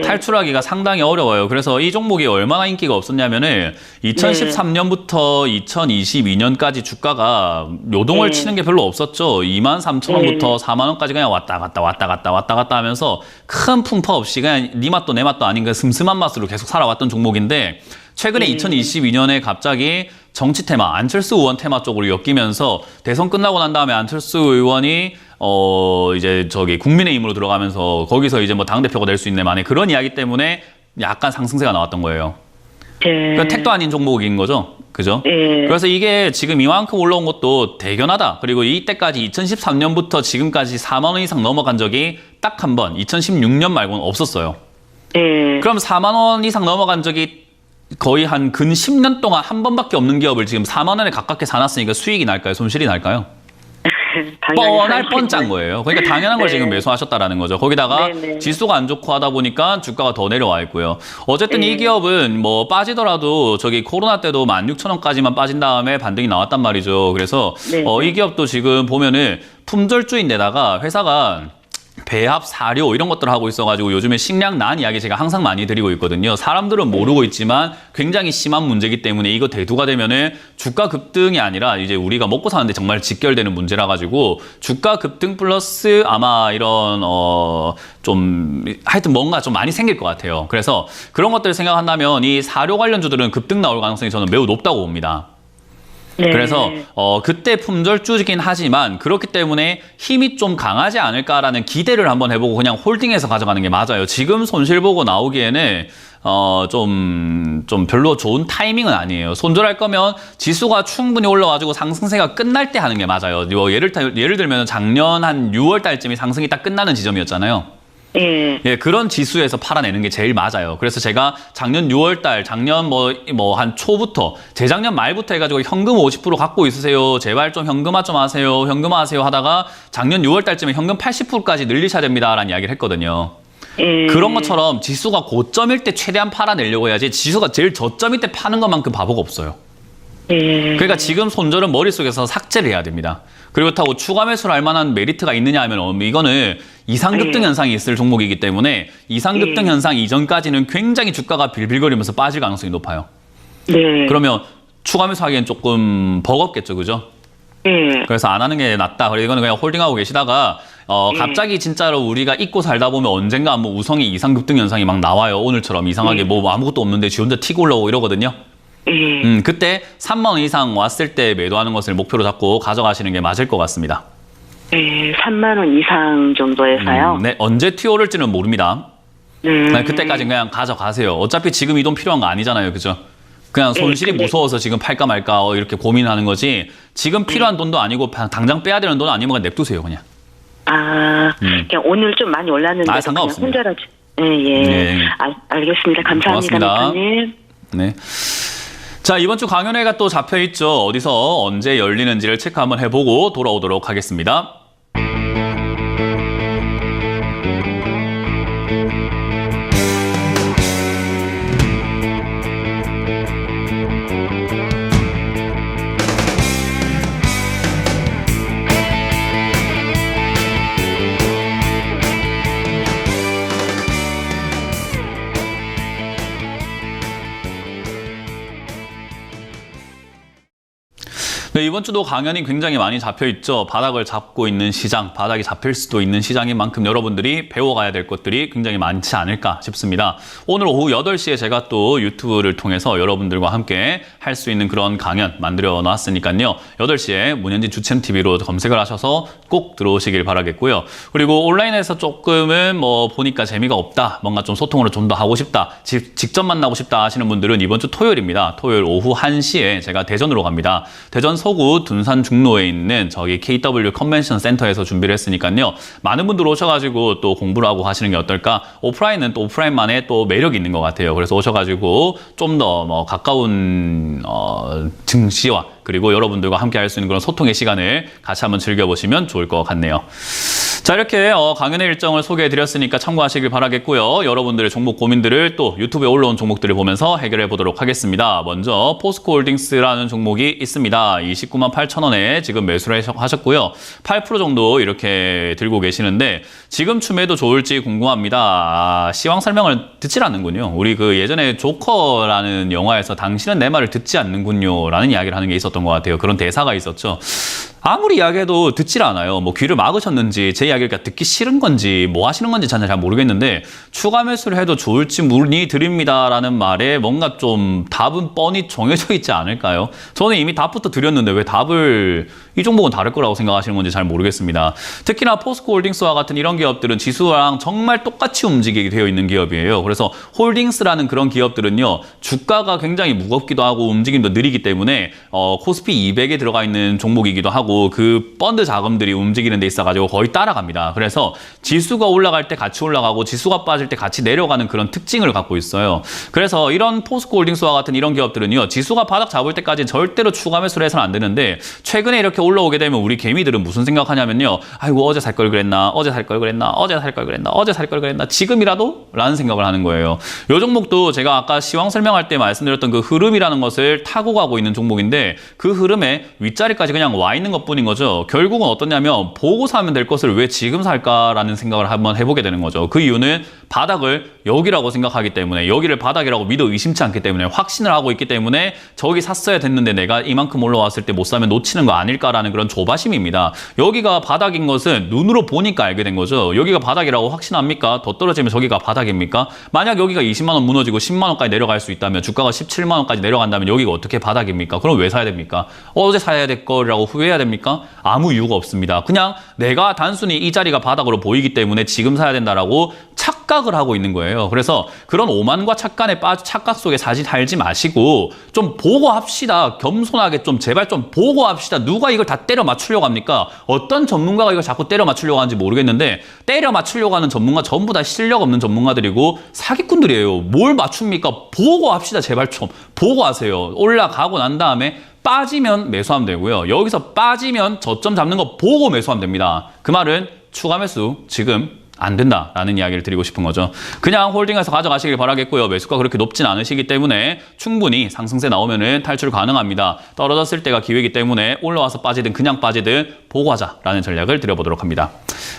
Speaker 2: 탈출하기가 상당히 어려워요. 그래서 이 종목이 얼마나 인기가 없었냐면은 2013년부터 2022년까지 주가가 요동을 치는 게 별로 없었죠. 23,000원부터 4만원까지 그냥 왔다 갔다 하면서 큰 풍파 없이 그냥 니 맛도 내 맛도 아닌 그 슴슴한 맛으로 계속 살아왔던 종목인데, 최근에 2022년에 갑자기 정치 테마, 안철수 의원 테마 쪽으로 엮이면서 대선 끝나고 난 다음에 안철수 의원이 이제 국민의힘으로 들어가면서 거기서 이제 뭐 당대표가 될 수 있네 만에 그런 이야기 때문에 약간 상승세가 나왔던 거예요. 그러니까 택도 아닌 종목인 거죠. 그죠? 그래서 이게 지금 이만큼 올라온 것도 대견하다. 그리고 이때까지 2013년부터 지금까지 4만 원 이상 넘어간 적이 딱 한 번, 2016년 말고는 없었어요. 그럼 4만 원 이상 넘어간 적이 거의 한 근 10년 동안 한 번밖에 없는 기업을 지금 4만 원에 가깝게 사놨으니까 수익이 날까요? 손실이 날까요? 뻔할 뻔짠 거예요. 그러니까 당연한 걸 지금 매수하셨다라는 거죠. 거기다가 지수가 안 좋고 하다 보니까 주가가 더 내려와 있고요. 어쨌든 이 기업은 뭐 빠지더라도 코로나 때도 16,000원까지만 빠진 다음에 반등이 나왔단 말이죠. 그래서 이 기업도 지금 보면은 품절주인데다가 회사가 배합, 사료 이런 것들을 하고 있어가지고 요즘에 식량 난 이야기 제가 항상 많이 드리고 있거든요. 사람들은 모르고 있지만 굉장히 심한 문제이기 때문에 이거 대두가 되면은 주가 급등이 아니라 이제 우리가 먹고 사는데 정말 직결되는 문제라 가지고 주가 급등 플러스 아마 이런 좀 하여튼 뭔가 좀 많이 생길 것 같아요. 그래서 그런 것들을 생각한다면 이 사료 관련주들은 급등 나올 가능성이 저는 매우 높다고 봅니다. 그래서 그때 품절주이긴 하지만 그렇기 때문에 힘이 좀 강하지 않을까라는 기대를 한번 해보고 그냥 홀딩해서 가져가는 게 맞아요. 지금 손실 보고 나오기에는 좀 별로 좋은 타이밍은 아니에요. 손절할 거면 지수가 충분히 올라와가지고 상승세가 끝날 때 하는 게 맞아요. 예를 들면 작년 한 6월 달쯤이 상승이 딱 끝나는 지점이었잖아요. 그런 지수에서 팔아내는 게 제일 맞아요. 그래서 제가 작년 6월달, 작년 한 초부터, 재작년 말부터 해가지고 현금 50% 갖고 있으세요. 제발 좀 현금화 좀 하세요. 현금화 하세요 하다가 작년 6월달쯤에 현금 80%까지 늘리셔야 됩니다라는 이야기를 했거든요.
Speaker 6: 예.
Speaker 2: 그런 것처럼 지수가 고점일 때 최대한 팔아내려고 해야지 지수가 제일 저점일 때 파는 것만큼 바보가 없어요.
Speaker 6: 예.
Speaker 2: 그러니까 지금 손절은 머릿속에서 삭제를 해야 됩니다. 그리고 그렇다고 추가 매수를 할 만한 메리트가 있느냐 하면 이거는 이상급등
Speaker 6: 예.
Speaker 2: 현상이 있을 종목이기 때문에 이상급등
Speaker 6: 예.
Speaker 2: 현상 이전까지는 굉장히 주가가 빌빌거리면서 빠질 가능성이 높아요.
Speaker 6: 네.
Speaker 2: 그러면 추가 매수하기엔 조금 버겁겠죠, 그죠?
Speaker 6: 예.
Speaker 2: 그래서 안 하는 게 낫다. 그래서 이거는 그냥 홀딩하고 계시다가
Speaker 6: 예.
Speaker 2: 갑자기 진짜로 우리가 잊고 살다 보면 언젠가 뭐 우성이 이상급등 현상이 막 나와요. 오늘처럼 이상하게 뭐 아무것도 없는데 지 혼자 튀고 올라오고 이러거든요.
Speaker 6: 예.
Speaker 2: 그때 3만 원 이상 왔을 때 매도하는 것을 목표로 잡고 가져가시는 게 맞을 것 같습니다.
Speaker 6: 예. 3만 원 이상 정도에서요.
Speaker 2: 네, 언제 튀어오를지는 모릅니다.
Speaker 6: 네.
Speaker 2: 네, 그때까지 그냥 가져가세요. 어차피 지금 이 돈 필요한 거 아니잖아요, 그죠? 그냥 손실이
Speaker 6: 근데-
Speaker 2: 무서워서 지금 팔까 말까 이렇게 고민하는 거지. 지금 필요한 돈도 아니고 당장 빼야 되는 돈 아니면 그냥 냅두세요, 그냥.
Speaker 6: 아, 그냥 오늘 좀 많이 올랐는데
Speaker 2: 아, 상관없습니다.
Speaker 6: 혼자라지. 예, 예.
Speaker 2: 네.
Speaker 6: 알겠습니다. 감사합니다,
Speaker 2: 고맙습니다.
Speaker 6: 대표님.
Speaker 2: 네. 자, 이번 주 강연회가 또 잡혀 있죠. 어디서 언제 열리는지를 체크 한번 해보고 돌아오도록 하겠습니다. 네, 이번 주도 강연이 굉장히 많이 잡혀 있죠. 바닥을 잡고 있는 시장, 바닥이 잡힐 수도 있는 시장인 만큼 여러분들이 배워가야 될 것들이 굉장히 많지 않을까 싶습니다. 오늘 오후 8시에 제가 또 유튜브를 통해서 여러분들과 함께 할 수 있는 그런 강연 만들어 놨으니까요. 8시에 문현진 주챔TV로 검색을 하셔서 꼭 들어오시길 바라겠고요. 그리고 온라인에서 조금은 뭐 보니까 재미가 없다, 뭔가 좀 소통으로 좀 더 하고 싶다, 직접 만나고 싶다 하시는 분들은 이번 주 토요일입니다. 토요일 오후 1시에 제가 대전으로 갑니다. 대전 서구 둔산 중로에 있는 저기 KW 컨벤션 센터에서 준비를 했으니까요. 많은 분들 오셔가지고 또 공부를 하고 하시는 게 어떨까? 오프라인은 또 오프라인만의 또 매력이 있는 것 같아요. 그래서 오셔가지고 좀 더 뭐 가까운 증시와 그리고 여러분들과 함께 할 수 있는 그런 소통의 시간을 같이 한번 즐겨보시면 좋을 것 같네요. 자, 이렇게 강연의 일정을 소개해드렸으니까 참고하시길 바라겠고요. 여러분들의 종목 고민들을 또 유튜브에 올라온 종목들을 보면서 해결해 보도록 하겠습니다. 먼저 포스코홀딩스라는 종목이 있습니다. 29만 8천 원에 지금 매수를 하셨고요. 8% 정도 이렇게 들고 계시는데 지금쯤에도 좋을지 궁금합니다. 시황 설명을 듣질 않는군요. 우리 그 예전에 조커라는 영화에서 당신은 내 말을 듣지 않는군요 라는 이야기를 하는 게 있었던 것 같아요. 그런 대사가 있었죠. 아무리 이야기해도 듣질 않아요. 뭐 귀를 막으셨는지 제 이야기가 듣기 싫은 건지 뭐 하시는 건지 잘 모르겠는데 추가 매수를 해도 좋을지 문의드립니다라는 말에 뭔가 좀 답은 뻔히 정해져 있지 않을까요? 저는 이미 답부터 드렸는데 왜 답을 이 종목은 다를 거라고 생각하시는 건지 잘 모르겠습니다. 특히나 포스코홀딩스와 같은 이런 기업들은 지수랑 정말 똑같이 움직이게 되어 있는 기업이에요. 그래서 홀딩스라는 그런 기업들은요. 주가가 굉장히 무겁기도 하고 움직임도 느리기 때문에 코스피 200에 들어가 있는 종목이기도 하고 그 펀드 자금들이 움직이는 데 있어가지고 거의 따라갑니다. 그래서 지수가 올라갈 때 같이 올라가고 지수가 빠질 때 같이 내려가는 그런 특징을 갖고 있어요. 그래서 이런 포스코홀딩스와 같은 이런 기업들은요. 지수가 바닥 잡을 때까지 절대로 추가 매수를 해서는 안 되는데 최근에 이렇게 올라오게 되면 우리 개미들은 무슨 생각하냐면요. 아이고 어제 살 걸 그랬나, 어제 살 걸 그랬나, 어제 살 걸 그랬나, 어제 살 걸 그랬나, 지금이라도? 라는 생각을 하는 거예요. 이 종목도 제가 아까 시황 설명할 때 말씀드렸던 그 흐름이라는 것을 타고 가고 있는 종목인데 그 흐름에 윗자리까지 그냥 와 있는 것뿐인 거죠. 결국은 어떠냐면 보고 사면 될 것을 왜 지금 살까라는 생각을 한번 해보게 되는 거죠. 그 이유는 바닥을 여기라고 생각하기 때문에 여기를 바닥이라고 믿어 의심치 않기 때문에 확신을 하고 있기 때문에 저기 샀어야 됐는데 내가 이만큼 올라왔을 때 못 사면 놓치는 거 아닐까라는 그런 조바심입니다. 여기가 바닥인 것은 눈으로 보니까 알게 된 거죠. 여기가 바닥이라고 확신합니까? 더 떨어지면 저기가 바닥입니까? 만약 여기가 20만 원 무너지고 10만 원까지 내려갈 수 있다면 주가가 17만 원까지 내려간다면 여기가 어떻게 바닥입니까? 그럼 왜 사야 됩니까? 어제 사야 될 거라고 후회해야 됩니까? 아무 이유가 없습니다. 그냥 내가 단순히 이 자리가 바닥으로 보이기 때문에 지금 사야 된다라고 착각을 하고 있는 거예요. 그래서 그런 오만과 착각 속에 살지 마시고 좀 보고 합시다. 겸손하게 좀 제발 좀 보고 합시다. 누가 이걸 다 때려 맞추려고 합니까? 어떤 전문가가 이걸 자꾸 때려 맞추려고 하는지 모르겠는데 때려 맞추려고 하는 전문가 전부 다 실력 없는 전문가들이고 사기꾼들이에요. 뭘 맞춥니까? 보고 합시다. 제발 좀 보고 하세요. 올라가고 난 다음에 빠지면 매수하면 되고요. 여기서 빠지면 저점 잡는 거 보고 매수하면 됩니다. 그 말은 추가 매수 지금 안 된다라는 이야기를 드리고 싶은 거죠. 그냥 홀딩해서 가져가시길 바라겠고요. 매수가 그렇게 높진 않으시기 때문에 충분히 상승세 나오면은 탈출 가능합니다. 떨어졌을 때가 기회이기 때문에 올라와서 빠지든 그냥 빠지든 보고 하자라는 전략을 드려보도록 합니다.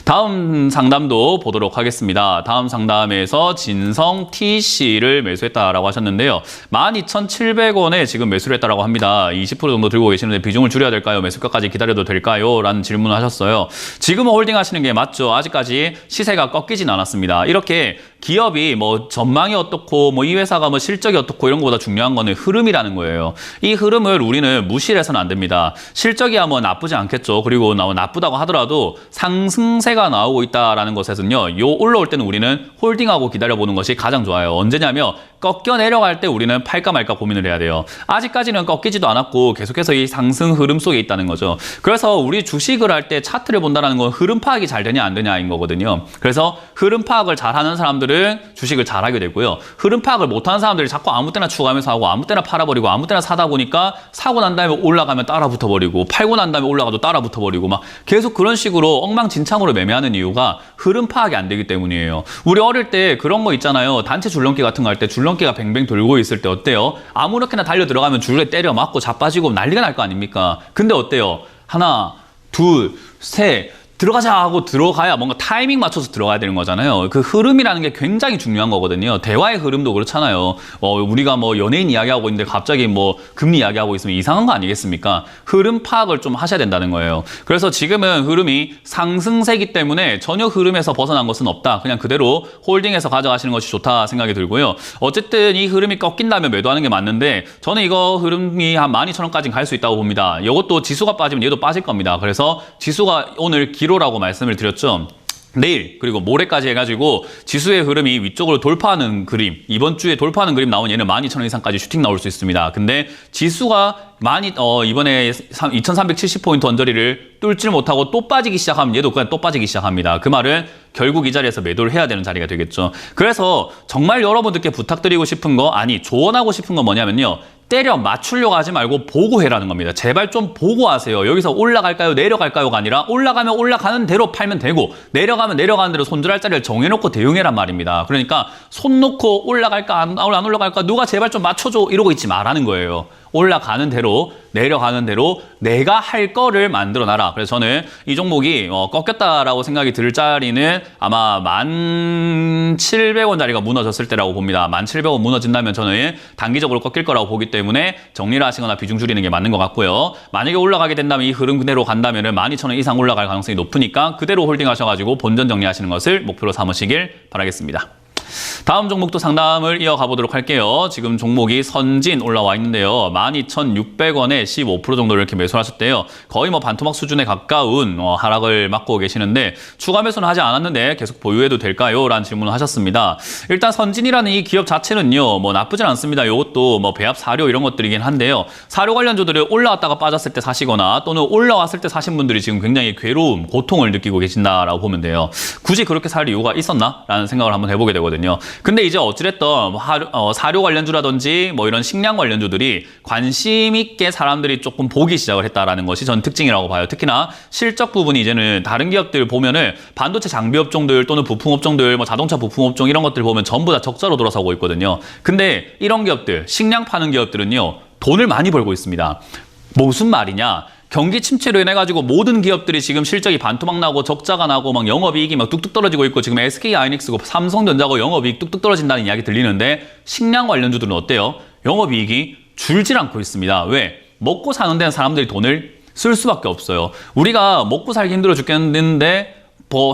Speaker 2: 다음 상담도 보도록 하겠습니다. 다음 상담에서 진성 TC를 매수했다라고 하셨는데요. 12,700원에 지금 매수를 했다라고 합니다. 20% 정도 들고 계시는데 비중을 줄여야 될까요? 매수가까지 기다려도 될까요? 라는 질문을 하셨어요. 지금은 홀딩 하시는 게 맞죠. 아직까지 시세가 꺾이진 않았습니다. 이렇게 기업이 뭐 전망이 어떻고 뭐 이 회사가 뭐 실적이 어떻고 이런 것보다 중요한 거는 흐름이라는 거예요. 이 흐름을 우리는 무시를 해서는 안 됩니다. 실적이야 뭐 나쁘지 않겠죠. 그리고 나쁘다고 하더라도 상승세가 나오고 있다라는 것에서는요. 요 올라올 때는 우리는 홀딩하고 기다려보는 것이 가장 좋아요. 언제냐면 꺾여 내려갈 때 우리는 팔까 말까 고민을 해야 돼요. 아직까지는 꺾이지도 않았고 계속해서 이 상승 흐름 속에 있다는 거죠. 그래서 우리 주식을 할 때 차트를 본다는 건 흐름 파악이 잘 되냐 안 되냐인 거거든요. 그래서 흐름 파악을 잘하는 사람들은 주식을 잘하게 되고요. 흐름 파악을 못하는 사람들이 자꾸 아무 때나 추가하면서 하고 아무 때나 팔아버리고 아무 때나 사다 보니까 사고 난 다음에 올라가면 따라 붙어버리고 팔고 난 다음에 올라가도 따라 붙어버리고 막 계속 그런 식으로 엉망진창으로 매매하는 이유가 흐름 파악이 안 되기 때문이에요. 우리 어릴 때 그런 거 있잖아요. 단체 줄넘기 같은 거 할 때 줄넘기가 뱅뱅 돌고 있을 때 어때요? 아무렇게나 달려 들어가면 줄에 때려 맞고 자빠지고 난리가 날 거 아닙니까? 근데 어때요? 하나, 둘, 셋 들어가자 하고 들어가야 뭔가 타이밍 맞춰서 들어가야 되는 거잖아요. 그 흐름이라는 게 굉장히 중요한 거거든요. 대화의 흐름도 그렇잖아요. 우리가 뭐 연예인 이야기하고 있는데 갑자기 뭐 금리 이야기하고 있으면 이상한 거 아니겠습니까? 흐름 파악을 좀 하셔야 된다는 거예요. 그래서 지금은 흐름이 상승세이기 때문에 전혀 흐름에서 벗어난 것은 없다. 그냥 그대로 홀딩해서 가져가시는 것이 좋다 생각이 들고요. 어쨌든 이 흐름이 꺾인다면 매도하는 게 맞는데 저는 이거 흐름이 한 12,000원까지 갈 수 있다고 봅니다. 이것도 지수가 빠지면 얘도 빠질 겁니다. 그래서 지수가 오늘 기로라고 말씀을 드렸죠. 내일 그리고 모레까지 해가지고 지수의 흐름이 위쪽으로 돌파하는 그림, 이번 주에 돌파하는 그림 나온 얘는 12,000원 이상까지 슈팅 나올 수 있습니다. 근데 지수가 이번에 2370포인트 언저리를 뚫질 못하고 또 빠지기 시작하면 얘도 그냥 또 빠지기 시작합니다. 그 말은 결국 이 자리에서 매도를 해야 되는 자리가 되겠죠. 그래서 정말 여러분들께 부탁드리고 싶은 거, 조언하고 싶은 건 뭐냐면요. 때려 맞추려고 하지 말고 보고 해라는 겁니다. 제발 좀 보고 하세요. 여기서 올라갈까요? 내려갈까요가 아니라 올라가면 올라가는 대로 팔면 되고 내려가면 내려가는 대로 손절할 자리를 정해놓고 대응해란 말입니다. 그러니까 손 놓고 올라갈까 안 올라갈까 누가 제발 좀 맞춰줘 이러고 있지 말라는 거예요. 올라가는 대로 내려가는 대로 내가 할 거를 만들어놔라. 그래서 저는 이 종목이 꺾였다라고 생각이 들 자리는 아마 1,700원짜리가 무너졌을 때라고 봅니다. 1,700원 무너진다면 저는 단기적으로 꺾일 거라고 보기 때문에 정리를 하시거나 비중 줄이는 게 맞는 것 같고요. 만약에 올라가게 된다면 이 흐름 그대로 간다면 12,000원 이상 올라갈 가능성이 높으니까 그대로 홀딩하셔가지고 본전 정리하시는 것을 목표로 삼으시길 바라겠습니다. 다음 종목도 상담을 이어가 보도록 할게요. 지금 종목이 선진 올라와 있는데요. 12,600원에 15% 정도를 이렇게 매수하셨대요. 거의 뭐 반토막 수준에 가까운 하락을 맞고 계시는데 추가 매수는 하지 않았는데 계속 보유해도 될까요? 라는 질문을 하셨습니다. 일단 선진이라는 이 기업 자체는요. 뭐 나쁘진 않습니다. 이것도 뭐 배합 사료 이런 것들이긴 한데요. 사료 관련주들을 올라왔다가 빠졌을 때 사시거나 또는 올라왔을 때 사신 분들이 지금 굉장히 괴로움, 고통을 느끼고 계신다라고 보면 돼요. 굳이 그렇게 살 이유가 있었나? 라는 생각을 한번 해보게 되거든요. 근데 이제 어찌됐든 사료 관련주라든지 뭐 이런 식량 관련주들이 관심 있게 사람들이 조금 보기 시작을 했다라는 것이 전 특징이라고 봐요. 특히나 실적 부분이 이제는 다른 기업들 보면은 반도체 장비 업종들 또는 부품 업종들, 뭐 자동차 부품 업종 이런 것들 보면 전부 다 적자로 돌아서고 있거든요. 근데 이런 기업들, 식량 파는 기업들은요, 돈을 많이 벌고 있습니다. 무슨 말이냐? 경기 침체로 인해 가지고 모든 기업들이 지금 실적이 반토막 나고 적자가 나고 막 영업이익이 막 뚝뚝 떨어지고 있고 지금 SK하이닉스고 삼성전자고 영업이익 뚝뚝 떨어진다는 이야기 들리는데 식량 관련주들은 어때요? 영업이익이 줄질 않고 있습니다. 왜? 먹고 사는 데는 사람들이 돈을 쓸 수밖에 없어요. 우리가 먹고 살기 힘들어 죽겠는데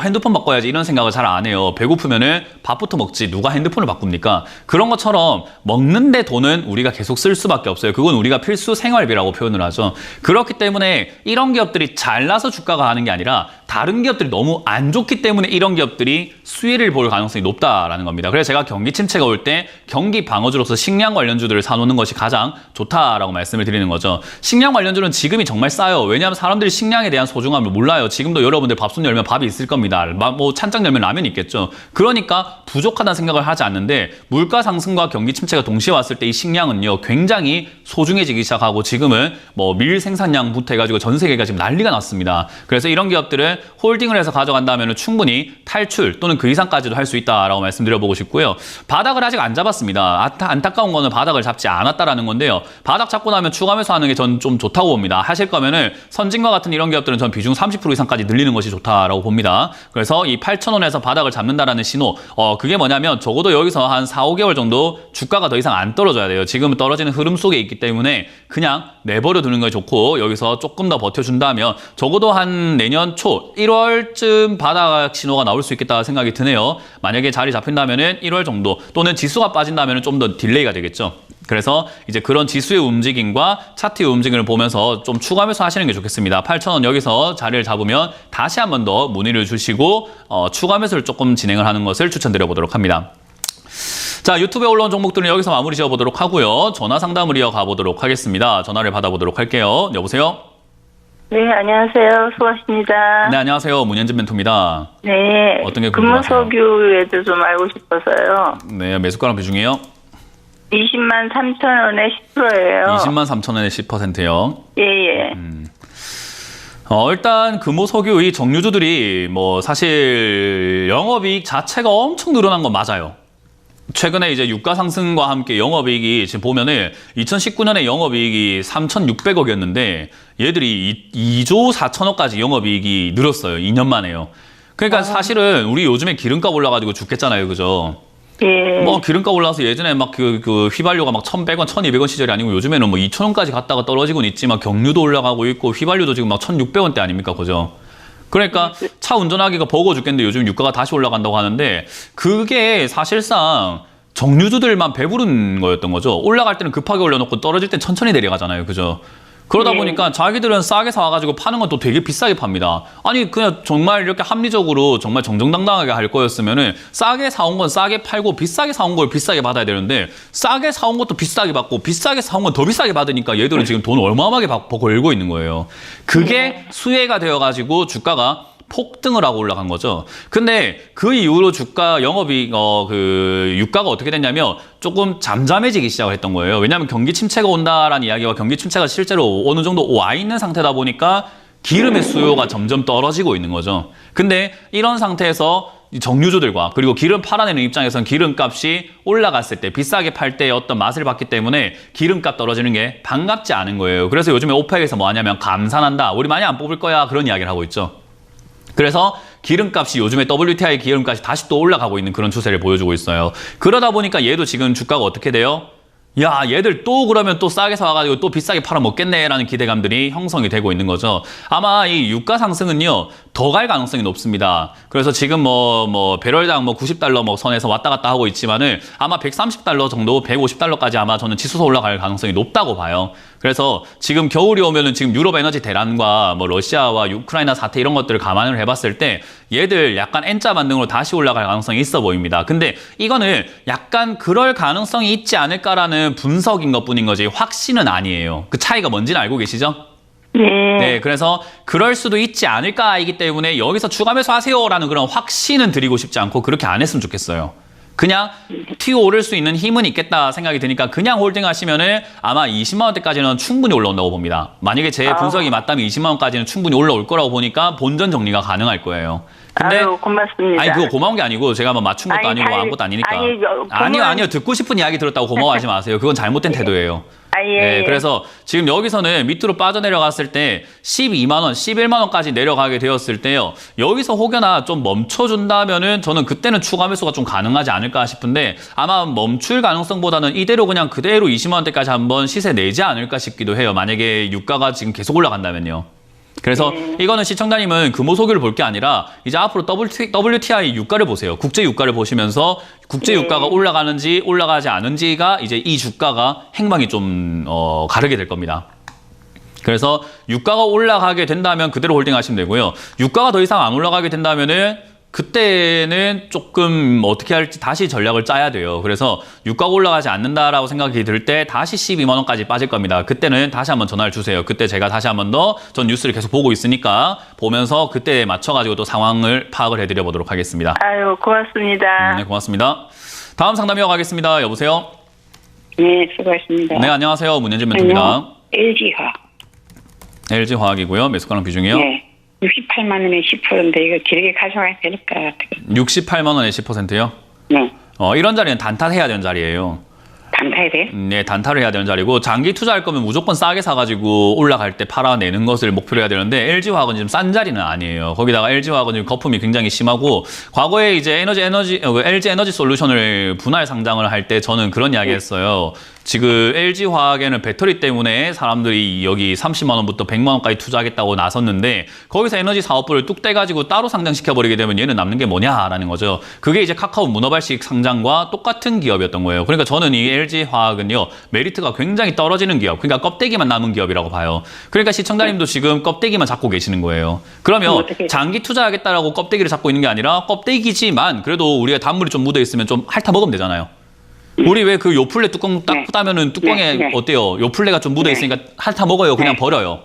Speaker 2: 핸드폰 바꿔야지 이런 생각을 잘 안 해요. 배고프면은 밥부터 먹지 누가 핸드폰을 바꿉니까? 그런 것처럼 먹는데 돈은 우리가 계속 쓸 수밖에 없어요. 그건 우리가 필수 생활비라고 표현을 하죠. 그렇기 때문에 이런 기업들이 잘나서 주가가 가는 게 아니라 다른 기업들이 너무 안 좋기 때문에 이런 기업들이 수혜를 볼 가능성이 높다라는 겁니다. 그래서 제가 경기 침체가 올 때 경기 방어주로서 식량 관련주들을 사놓는 것이 가장 좋다라고 말씀을 드리는 거죠. 식량 관련주는 지금이 정말 싸요. 왜냐하면 사람들이 식량에 대한 소중함을 몰라요. 지금도 여러분들 밥솥 열면 밥이 있을 겁니다. 뭐 찬장 열면 라면이 있겠죠. 그러니까 부족하다는 생각을 하지 않는데 물가 상승과 경기 침체가 동시에 왔을 때 이 식량은요 굉장히 소중해지기 시작하고 지금은 뭐 밀 생산량부터 해가지고 전 세계가 지금 난리가 났습니다. 그래서 이런 기업들은 홀딩을 해서 가져간다면 충분히 탈출 또는 그 이상까지도 할 수 있다라고 말씀드려보고 싶고요. 바닥을 아직 안 잡았습니다. 안타까운 거는 바닥을 잡지 않았다라는 건데요. 바닥 잡고 나면 추가 매수하는 게 전 좀 좋다고 봅니다. 하실 거면은 선진과 같은 이런 기업들은 전 비중 30% 이상까지 늘리는 것이 좋다라고 봅니다. 그래서 이 8,000원에서 바닥을 잡는다라는 신호, 그게 뭐냐면 적어도 여기서 한 4, 5개월 정도 주가가 더 이상 안 떨어져야 돼요. 지금 떨어지는 흐름 속에 있기 때문에 그냥 내버려 두는 게 좋고 여기서 조금 더 버텨준다면 적어도 한 내년 초 1월쯤 바닥 신호가 나올 수 있겠다 생각이 드네요. 만약에 자리 잡힌다면은 1월 정도 또는 지수가 빠진다면은 좀 더 딜레이가 되겠죠. 그래서 이제 그런 지수의 움직임과 차트의 움직임을 보면서 좀 추가 매수 하시는 게 좋겠습니다. 8,000원 여기서 자리를 잡으면 다시 한 번 더 문의를 주시고 추가 매수를 조금 진행을 하는 것을 추천드려 보도록 합니다. 자, 유튜브에 올라온 종목들은 여기서 마무리 지어보도록 하고요. 전화 상담을 이어가 보도록 하겠습니다. 전화를 받아보도록 할게요. 여보세요?
Speaker 7: 네, 안녕하세요. 수고하십니다.
Speaker 2: 네, 안녕하세요. 문현진 멘토입니다.
Speaker 7: 네.
Speaker 2: 어떤 게 궁금하세요?
Speaker 7: 금호석유에 대해서 좀 알고 싶어서요.
Speaker 2: 네, 매수가랑 비중이요?
Speaker 7: 20만 3천 원에 10%예요.
Speaker 2: 20만 3천 원에 10%요.
Speaker 7: 예.
Speaker 2: 일단 금호석유 이 정유주들이 뭐 사실 영업이익 자체가 엄청 늘어난 건 맞아요. 최근에 이제 유가 상승과 함께 영업이익이 지금 보면은 2019년에 영업이익이 3,600억이었는데 얘들이 2조 4천억까지 영업이익이 늘었어요. 2년 만에요. 그러니까 사실은 우리 요즘에 기름값 올라가지고 죽겠잖아요. 그죠?
Speaker 7: 예.
Speaker 2: 뭐 기름값 올라서 예전에 막 그 휘발유가 막 1,100원, 1,200원 시절이 아니고 요즘에는 뭐 2,000원까지 갔다가 떨어지고는 있지만 경유도 올라가고 있고 휘발유도 지금 막 1,600원대 아닙니까? 그죠? 그러니까 차 운전하기가 버거워 죽겠는데 요즘 유가가 다시 올라간다고 하는데 그게 사실상 정유주들만 배부른 거였던 거죠. 올라갈 때는 급하게 올려놓고 떨어질 땐 천천히 내려가잖아요. 그죠? 그러다 보니까 자기들은 싸게 사와가지고 파는 건 또 되게 비싸게 팝니다. 아니 그냥 정말 이렇게 합리적으로 정말 정정당당하게 할 거였으면은 싸게 사온 건 싸게 팔고 비싸게 사온 걸 비싸게 받아야 되는데 싸게 사온 것도 비싸게 받고 비싸게 사온 건 더 비싸게 받으니까 얘들은 지금 돈 어마어마하게 벌고 있는 거예요. 그게 수혜가 되어가지고 주가가 폭등을 하고 올라간 거죠. 근데 그 이후로 주가 영업이 유가가 어떻게 됐냐면 조금 잠잠해지기 시작을 했던 거예요. 왜냐하면 경기 침체가 온다라는 이야기와 경기 침체가 실제로 어느 정도 와 있는 상태다 보니까 기름의 수요가 점점 떨어지고 있는 거죠. 근데 이런 상태에서 정유주들과 그리고 기름 팔아내는 입장에서는 기름값이 올라갔을 때 비싸게 팔 때의 어떤 맛을 봤기 때문에 기름값 떨어지는 게 반갑지 않은 거예요. 그래서 요즘에 오펙에서 뭐 하냐면 감산한다. 우리 많이 안 뽑을 거야. 그런 이야기를 하고 있죠. 그래서 기름값이 요즘에 WTI 기름값이 다시 또 올라가고 있는 그런 추세를 보여주고 있어요. 그러다 보니까 얘도 지금 주가가 어떻게 돼요? 야, 얘들 또 그러면 또 싸게 사와가지고 또 비싸게 팔아먹겠네라는 기대감들이 형성이 되고 있는 거죠. 아마 이 유가 상승은요, 더 갈 가능성이 높습니다. 그래서 지금 배럴당 90달러 선에서 왔다 갔다 하고 있지만은 아마 130달러 정도, 150달러까지 아마 저는 지수서 올라갈 가능성이 높다고 봐요. 그래서 지금 겨울이 오면은 지금 유럽 에너지 대란과 러시아와 우크라이나 사태 이런 것들을 감안을 해봤을 때 얘들 약간 N자 반등으로 다시 올라갈 가능성이 있어 보입니다. 근데 이거는 약간 그럴 가능성이 있지 않을까라는 분석인 것뿐인 거지 확신은 아니에요. 그 차이가 뭔지는 알고 계시죠? 네, 그래서 그럴 수도 있지 않을까이기 때문에 여기서 추가 매수하세요라는 그런 확신은 드리고 싶지 않고 그렇게 안 했으면 좋겠어요. 그냥 튀어오를 수 있는 힘은 있겠다 생각이 드니까 그냥 홀딩하시면은 아마 20만 원대까지는 충분히 올라온다고 봅니다. 만약에 제 분석이 맞다면 20만 원까지는 충분히 올라올 거라고 보니까 본전 정리가 가능할 거예요. 근데
Speaker 7: 아유, 고맙습니다.
Speaker 2: 아니 그거 고마운 게 아니고 제가 뭐 맞춘 것도 아니고 아무것도 아니니까. 아니요 듣고 싶은 이야기 들었다고 고마워하지 마세요. 그건 잘못된 태도예요. 네, 그래서 지금 여기서는 밑으로 빠져내려갔을 때 12만 원, 11만 원까지 내려가게 되었을 때요. 여기서 혹여나 좀 멈춰준다면은 저는 그때는 추가 매수가 좀 가능하지 않을까 싶은데 아마 멈출 가능성보다는 이대로 그냥 그대로 20만 원대까지 한번 시세 내지 않을까 싶기도 해요. 만약에 유가가 지금 계속 올라간다면요. 그래서 이거는 시청자님은 금호석유를 볼 게 아니라 이제 앞으로 WTI 유가를 보세요. 국제 유가를 보시면서 국제 유가가 올라가는지 올라가지 않은지가 이제 이 주가가 행방이 좀 가르게 될 겁니다. 그래서 유가가 올라가게 된다면 그대로 홀딩하시면 되고요. 유가가 더 이상 안 올라가게 된다면은 그때는 조금 어떻게 할지 다시 전략을 짜야 돼요. 그래서 유가가 올라가지 않는다라고 생각이 들 때 다시 12만 원까지 빠질 겁니다. 그때는 다시 한번 전화를 주세요. 그때 제가 다시 한번 더 전 뉴스를 계속 보고 있으니까 보면서 그때에 맞춰가지고 또 상황을 파악을 해드려 보도록 하겠습니다.
Speaker 7: 아유, 고맙습니다.
Speaker 2: 네, 고맙습니다. 다음 상담 이어가겠습니다. 여보세요?
Speaker 3: 네, 수고하셨습니다.
Speaker 2: 네, 안녕하세요. 문현진 멘토입니다.
Speaker 3: LG화.
Speaker 2: LG화학이고요. 매수가랑 비중이요?
Speaker 3: 네. 68만 원에 10%인데 이거 길게 가져가야 될까?
Speaker 2: 68만 원에 10%요?
Speaker 3: 네.
Speaker 2: 이런 자리는 단타해야 되는 자리예요.
Speaker 3: 단타야 돼요?
Speaker 2: 네, 단타를 해야 되는 자리고 장기 투자할 거면 무조건 싸게 사가지고 올라갈 때 팔아내는 것을 목표로 해야 되는데 LG화학은 지금 싼 자리는 아니에요. 거기다가 LG화학은 지금 거품이 굉장히 심하고 과거에 이제 LG 에너지 솔루션을 분할 상장을 할 때 저는 그런 이야기 했어요. 지금 LG화학에는 배터리 때문에 사람들이 여기 30만 원부터 100만 원까지 투자하겠다고 나섰는데 거기서 에너지 사업부를 뚝 떼가지고 따로 상장시켜버리게 되면 얘는 남는 게 뭐냐라는 거죠. 그게 이제 카카오 문어발식 상장과 똑같은 기업이었던 거예요. 그러니까 저는 이 LG화학은요. 메리트가 굉장히 떨어지는 기업, 그러니까 껍데기만 남은 기업이라고 봐요. 그러니까 시청자님도 지금 껍데기만 잡고 계시는 거예요. 그러면 장기 투자하겠다라고 껍데기를 잡고 있는 게 아니라 껍데기지만 그래도 우리가 단물이 좀 묻어있으면 좀 핥아 먹으면 되잖아요. 우리 왜 그 요플레 뚜껑 딱 따면은 뚜껑에 어때요? 요플레가 좀 묻어 있으니까 핥아 먹어요. 그냥 버려요.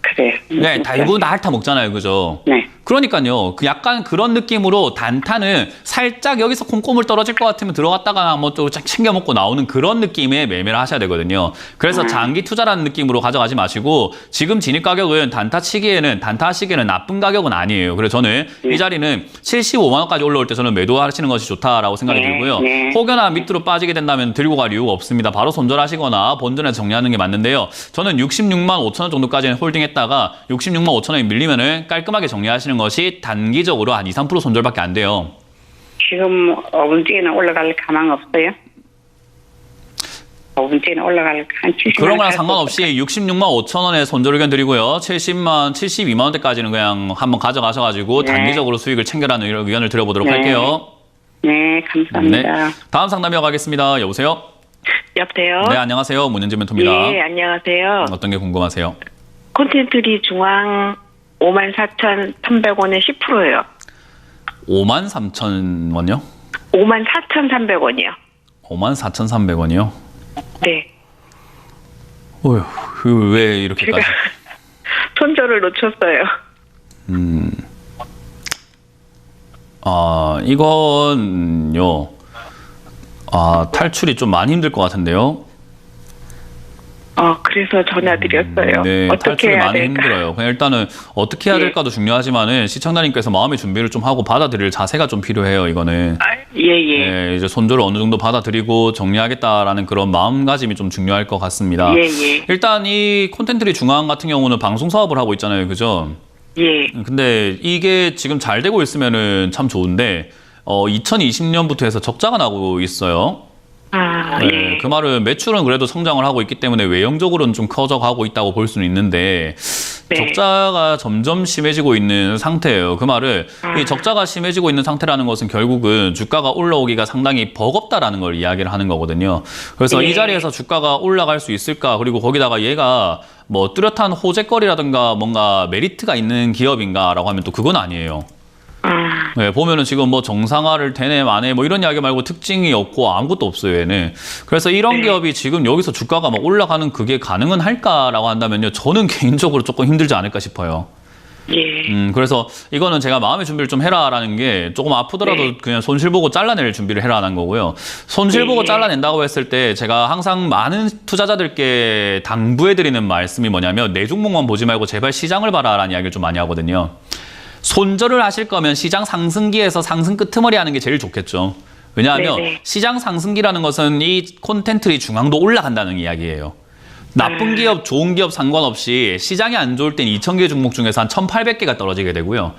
Speaker 3: 그래요.
Speaker 2: 네, 대부분 다 핥아 먹잖아요. 그죠?
Speaker 3: 네.
Speaker 2: 그러니까요. 약간 그런 느낌으로 단타는 살짝 여기서 콩고물 떨어질 것 같으면 들어갔다가 뭐 또 챙겨 먹고 나오는 그런 느낌의 매매를 하셔야 되거든요. 그래서 장기 투자라는 느낌으로 가져가지 마시고 지금 진입 가격은 단타 하시기에는 나쁜 가격은 아니에요. 그래서 저는 이 자리는 75만 원까지 올라올 때 저는 매도하시는 것이 좋다라고 생각이 들고요. 혹여나 밑으로 빠지게 된다면 들고 갈 이유가 없습니다. 바로 손절하시거나 본전에 정리하는 게 맞는데요. 저는 66만 5천 원 정도까지는 홀딩했다가 66만 5천 원이 밀리면은 깔끔하게 정리하시는 것이 단기적으로 한 2~3% 손절밖에 안 돼요.
Speaker 3: 지금 5분째는 올라갈 가망 없어요? 5분째는 올라갈 한 70만
Speaker 2: 그런 거랑 상관없이 66만 5천 원에 손절 의견 드리고요. 72만 원대까지는 그냥 한번 가져가셔가지고 단기적으로 수익을 챙겨라는 의견을 드려보도록 할게요.
Speaker 3: 네, 감사합니다.
Speaker 2: 네. 다음 상담 이어가겠습니다. 여보세요?
Speaker 7: 여보세요?
Speaker 2: 네, 안녕하세요. 문현진 멘토입니다.
Speaker 7: 예, 안녕하세요.
Speaker 2: 어떤 게 궁금하세요?
Speaker 7: 콘텐츠리 중앙 54,300원에 10%예요.
Speaker 2: 53,000원이요?
Speaker 7: 54,300원이요.
Speaker 2: 54,300원이요?
Speaker 7: 네.
Speaker 2: 어휴, 왜 이렇게까지?
Speaker 7: 손절을 놓쳤어요.
Speaker 2: 이건요. 탈출이 좀 많이 힘들 것 같은데요?
Speaker 7: 그래서 전화드렸어요.
Speaker 2: 네,
Speaker 7: 어떻게
Speaker 2: 탈출이
Speaker 7: 해야
Speaker 2: 많이
Speaker 7: 될까?
Speaker 2: 힘들어요. 그냥 일단은 어떻게 해야 될까도 중요하지만은 시청자님께서 마음의 준비를 좀 하고 받아들일 자세가 좀 필요해요, 이거는.
Speaker 7: 예.
Speaker 2: 네, 이제 손절을 어느 정도 받아들이고 정리하겠다라는 그런 마음가짐이 좀 중요할 것 같습니다.
Speaker 7: 예.
Speaker 2: 일단 이 콘텐츠리 중앙 같은 경우는 방송 사업을 하고 있잖아요, 그죠?
Speaker 7: 예.
Speaker 2: 근데 이게 지금 잘 되고 있으면은 참 좋은데 2020년부터 해서 적자가 나고 있어요. 네, 그 말은 매출은 그래도 성장을 하고 있기 때문에 외형적으로는 좀 커져가고 있다고 볼 수는 있는데 적자가 점점 심해지고 있는 상태예요. 그 말을 이 적자가 심해지고 있는 상태라는 것은 결국은 주가가 올라오기가 상당히 버겁다라는 걸 이야기를 하는 거거든요. 그래서 이 자리에서 주가가 올라갈 수 있을까? 그리고 거기다가 얘가 뭐 뚜렷한 호재거리라든가 뭔가 메리트가 있는 기업인가라고 하면 또 그건 아니에요. 네, 보면은 지금 뭐 정상화를 되네 마네 뭐 이런 이야기 말고 특징이 없고 아무것도 없어요, 얘는. 그래서 이런 기업이 지금 여기서 주가가 막 올라가는 그게 가능은 할까라고 한다면요, 저는 개인적으로 조금 힘들지 않을까 싶어요. 그래서 이거는 제가 마음의 준비를 좀 해라라는 게 조금 아프더라도 그냥 손실 보고 잘라낼 준비를 해라는 거고요. 손실 보고 잘라낸다고 했을 때 제가 항상 많은 투자자들께 당부해드리는 말씀이 뭐냐면 내 종목만 보지 말고 제발 시장을 봐라라는 이야기를 좀 많이 하거든요. 손절을 하실 거면 시장 상승기에서 상승 끄트머리 하는 게 제일 좋겠죠. 왜냐하면 시장 상승기라는 것은 이 콘텐츠리 중앙도 올라간다는 이야기예요. 나쁜 기업, 좋은 기업 상관없이 시장이 안 좋을 땐 2,000개 종목 중에서 한 1,800개가 떨어지게 되고요.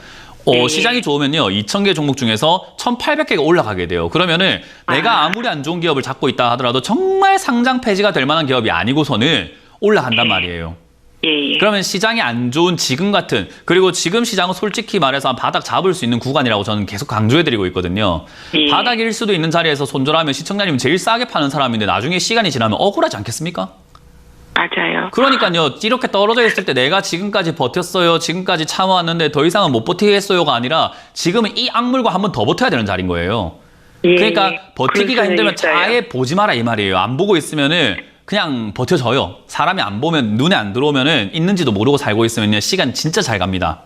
Speaker 2: 시장이 좋으면요, 2,000개 종목 중에서 1,800개가 올라가게 돼요. 그러면은 내가 아무리 안 좋은 기업을 잡고 있다 하더라도 정말 상장 폐지가 될 만한 기업이 아니고서는 올라간단 말이에요. 그러면 시장이 안 좋은 지금 같은, 그리고 지금 시장은 솔직히 말해서 한 바닥 잡을 수 있는 구간이라고 저는 계속 강조해드리고 있거든요. 바닥일 수도 있는 자리에서 손절하면 시청자님은 제일 싸게 파는 사람인데 나중에 시간이 지나면 억울하지 않겠습니까?
Speaker 7: 맞아요.
Speaker 2: 그러니까요, 이렇게 떨어져 있을 때 내가 지금까지 버텼어요, 지금까지 참아왔는데 더 이상은 못 버티겠어요가 아니라 지금은 이 악물고 한 번 더 버텨야 되는 자리인 거예요. 그러니까 버티기가 힘들면 아예 보지 마라 이 말이에요. 안 보고 있으면은 그냥 버텨져요. 사람이 안 보면, 눈에 안 들어오면은 있는지도 모르고 살고 있으면요, 시간 진짜 잘 갑니다.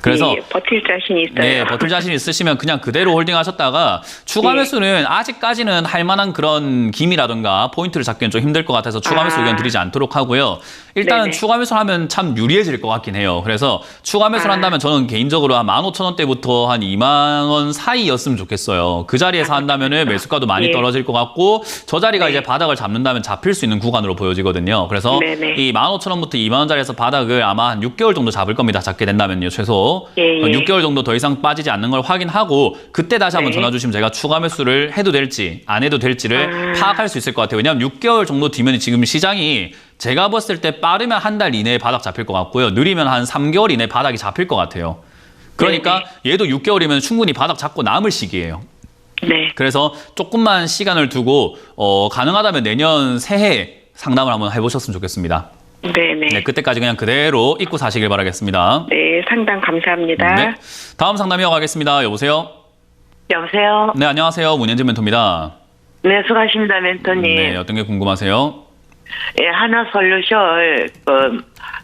Speaker 2: 그래서
Speaker 7: 버틸 자신이 있어요.
Speaker 2: 네, 버틸 자신 있으시면 그냥 그대로 홀딩하셨다가 추가 매수는 아직까지는 할 만한 그런 기미라든가 포인트를 잡기는 좀 힘들 것 같아서 추가 매수 의견 드리지 않도록 하고요. 일단은
Speaker 7: 네네.
Speaker 2: 추가 매수를 하면 참 유리해질 것 같긴 해요. 그래서 추가 매수를
Speaker 7: 아.
Speaker 2: 한다면 저는 개인적으로 한 15,000원대부터 한 2만 원 사이였으면 좋겠어요. 그 자리에서 한다면은 매수가도 많이
Speaker 7: 예.
Speaker 2: 떨어질 것 같고 저 자리가
Speaker 7: 네.
Speaker 2: 이제 바닥을 잡는다면 잡힐 수 있는 구간으로 보여지거든요. 그래서
Speaker 7: 네네.
Speaker 2: 이 15,000원부터 2만 원짜리에서 바닥을 아마 한 6개월 정도 잡을 겁니다. 잡게 된다면요. 최소.
Speaker 7: 예, 예.
Speaker 2: 6개월 정도 더 이상 빠지지 않는 걸 확인하고 그때 다시 한번
Speaker 7: 네.
Speaker 2: 전화 주시면 제가 추가 매수를 해도 될지 안 해도 될지를 파악할 수 있을 것 같아요. 왜냐하면 6개월 정도 뒤면 지금 시장이 제가 봤을 때 빠르면 한 달 이내에 바닥 잡힐 것 같고요. 느리면 한 3개월 이내에 바닥이 잡힐 것 같아요. 그러니까 얘도 6개월이면 충분히 바닥 잡고 남을 시기예요.
Speaker 7: 네.
Speaker 2: 그래서 조금만 시간을 두고 가능하다면 내년 새해 상담을 한번 해보셨으면 좋겠습니다.
Speaker 7: 네네.
Speaker 2: 네, 그때까지 그냥 그대로 잊고 사시길 바라겠습니다.
Speaker 7: 네, 상담 감사합니다.
Speaker 2: 네, 다음 상담 이어가겠습니다. 여보세요?
Speaker 5: 여보세요.
Speaker 2: 네, 안녕하세요. 문현진 멘토입니다.
Speaker 5: 네, 수고하십니다, 멘토님.
Speaker 2: 네, 어떤 게 궁금하세요?
Speaker 5: 예, 하나솔루션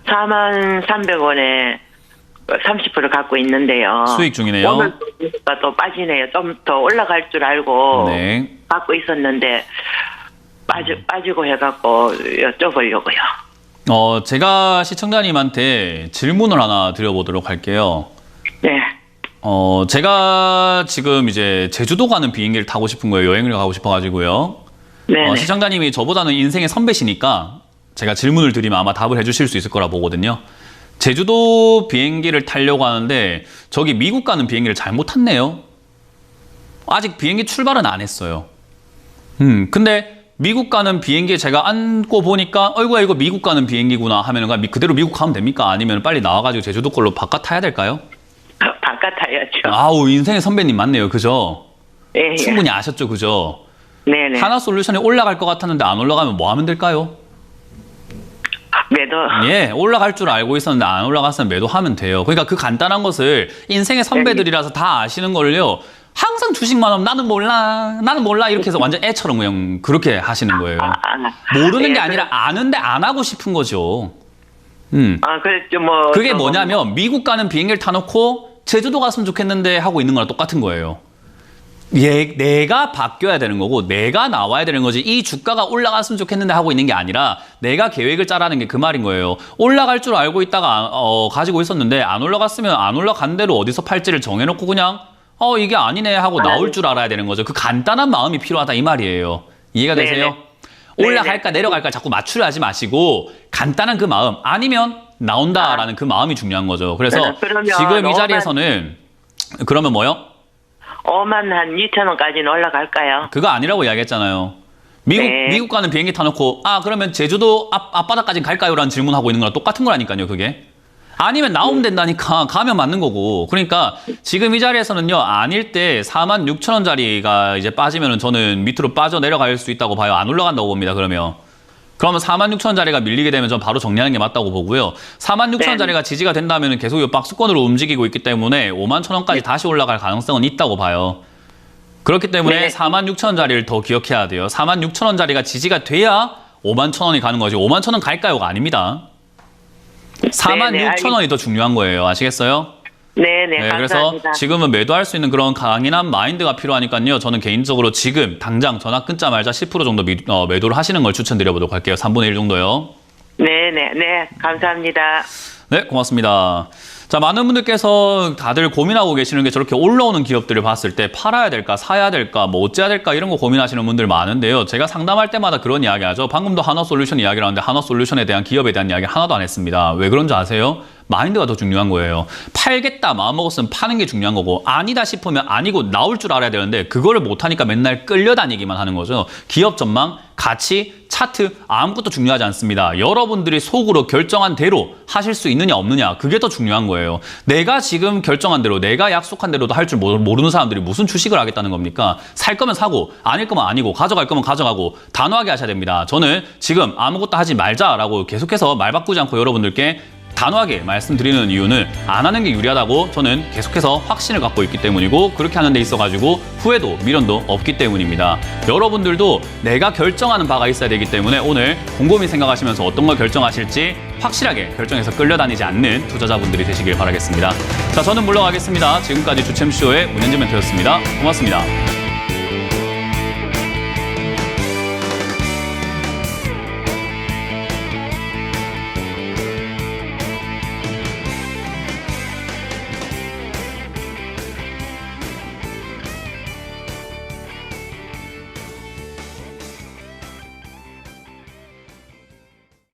Speaker 5: 43,300원에 30% 갖고 있는데요.
Speaker 2: 수익 중이네요.
Speaker 5: 오늘 또 빠지네요. 좀 더 올라갈 줄 알고
Speaker 2: 네.
Speaker 5: 갖고 있었는데 빠지고 해갖고 여쭤보려고요.
Speaker 2: 제가 시청자님한테 질문을 하나 드려보도록 할게요.
Speaker 5: 네.
Speaker 2: 제가 지금 이제 제주도 가는 비행기를 타고 싶은 거예요. 여행을 가고 싶어가지고요.
Speaker 5: 네.
Speaker 2: 시청자님이 저보다는 인생의 선배시니까 제가 질문을 드리면 아마 답을 해주실 수 있을 거라 보거든요. 제주도 비행기를 타려고 하는데 저기 미국 가는 비행기를 잘못 탔네요. 아직 비행기 출발은 안 했어요. 근데 미국 가는 비행기에 제가 앉고 보니까 어이구야 이거 미국 가는 비행기구나 하면은 그대로 미국 가면 됩니까? 아니면 빨리 나와가지고 제주도 걸로 바깥 타야 될까요?
Speaker 5: 바깥 타야죠.
Speaker 2: 아우 인생의 선배님 맞네요. 그죠?
Speaker 5: 예,
Speaker 2: 충분히 아셨죠? 그죠?
Speaker 5: 네네.
Speaker 2: 하나솔루션이 올라갈 것 같았는데 안 올라가면 뭐 하면 될까요?
Speaker 5: 매도.
Speaker 2: 예, 올라갈 줄 알고 있었는데 안 올라갔으면 매도하면 돼요. 그러니까 그 간단한 것을 인생의 선배들이라서 다 아시는 걸요. 항상 주식만 하면 나는 몰라 이렇게 해서 완전 애처럼 그냥 그렇게 하시는 거예요. 모르는 게 아니라 아는데 안 하고 싶은 거죠.
Speaker 5: 그랬죠, 뭐.
Speaker 2: 그게 뭐냐면 미국 가는 비행기를 타놓고 제주도 갔으면 좋겠는데 하고 있는 거랑 똑같은 거예요. 내가 바뀌어야 되는 거고 내가 나와야 되는 거지 이 주가가 올라갔으면 좋겠는데 하고 있는 게 아니라 내가 계획을 짜라는 게 그 말인 거예요. 올라갈 줄 알고 있다가 가지고 있었는데 안 올라갔으면 안 올라간 대로 어디서 팔지를 정해놓고 그냥 이게 아니네 하고 나올 줄 알아야 되는 거죠. 그 간단한 마음이 필요하다 이 말이에요. 이해가 되세요?
Speaker 5: 네네.
Speaker 2: 올라갈까 내려갈까 자꾸 맞추려 하지 마시고 간단한 그 마음 아니면 나온다라는 그 마음이 중요한 거죠. 그래서
Speaker 5: 그러면
Speaker 2: 지금 이 자리에서는 그러면 뭐요?
Speaker 5: 5만 한 2,000원까지는 올라갈까요?
Speaker 2: 그거 아니라고 이야기했잖아요.
Speaker 5: 네.
Speaker 2: 미국 가는 비행기 타놓고 그러면 제주도 앞바다까지 갈까요? 라는 질문하고 있는 거랑 똑같은 거라니까요. 그게. 아니면 나오면 된다니까 가면 맞는 거고. 그러니까 지금 이 자리에서는요. 아닐 때 46,000원짜리가 이제 빠지면은 저는 밑으로 빠져 내려갈 수 있다고 봐요. 안 올라간다고 봅니다. 그러면 46,000원짜리가 밀리게 되면 전 바로 정리하는 게 맞다고 보고요. 46,000원짜리가 지지가 된다면 계속 이 박스권으로 움직이고 있기 때문에 51,000원까지 다시 올라갈 가능성은 있다고 봐요. 그렇기 때문에
Speaker 5: 네.
Speaker 2: 41,000원짜리를 더 기억해야 돼요. 46,000원짜리가 지지가 돼야 51,000원이 가는 거지. 51,000원 갈까요가 아닙니다. 46,000원이 더 중요한 거예요. 아시겠어요?
Speaker 5: 네네.
Speaker 2: 네, 그래서
Speaker 5: 감사합니다.
Speaker 2: 지금은 매도할 수 있는 그런 강인한 마인드가 필요하니까요. 저는 개인적으로 지금 당장 전화 끊자마자 10% 정도 매도를 하시는 걸 추천드려보도록 할게요. 3분의 1 정도요.
Speaker 5: 네. 감사합니다.
Speaker 2: 네, 고맙습니다. 자, 많은 분들께서 다들 고민하고 계시는 게 저렇게 올라오는 기업들을 봤을 때 팔아야 될까, 사야 될까, 뭐 어째야 될까 이런 거 고민하시는 분들 많은데요. 제가 상담할 때마다 그런 이야기 하죠. 방금도 하나솔루션 이야기를 하는데 하나솔루션에 대한 기업에 대한 이야기 하나도 안 했습니다. 왜 그런지 아세요? 마인드가 더 중요한 거예요. 팔겠다 마음먹었으면 파는 게 중요한 거고 아니다 싶으면 아니고 나올 줄 알아야 되는데 그거를 못하니까 맨날 끌려다니기만 하는 거죠. 기업 전망, 가치, 차트 아무것도 중요하지 않습니다. 여러분들이 속으로 결정한 대로 하실 수 있느냐 없느냐 그게 더 중요한 거예요. 내가 지금 결정한 대로 내가 약속한 대로도 할 줄 모르는 사람들이 무슨 주식을 하겠다는 겁니까? 살 거면 사고 아닐 거면 아니고 가져갈 거면 가져가고 단호하게 하셔야 됩니다. 저는 지금 아무것도 하지 말자라고 계속해서 말 바꾸지 않고 여러분들께 단호하게 말씀드리는 이유는 안 하는 게 유리하다고 저는 계속해서 확신을 갖고 있기 때문이고 그렇게 하는 데 있어가지고 후회도 미련도 없기 때문입니다. 여러분들도 내가 결정하는 바가 있어야 되기 때문에 오늘 곰곰이 생각하시면서 어떤 걸 결정하실지 확실하게 결정해서 끌려다니지 않는 투자자분들이 되시길 바라겠습니다. 자, 저는 물러가겠습니다. 지금까지 주챔쇼의 문현진 멘토였습니다. 고맙습니다.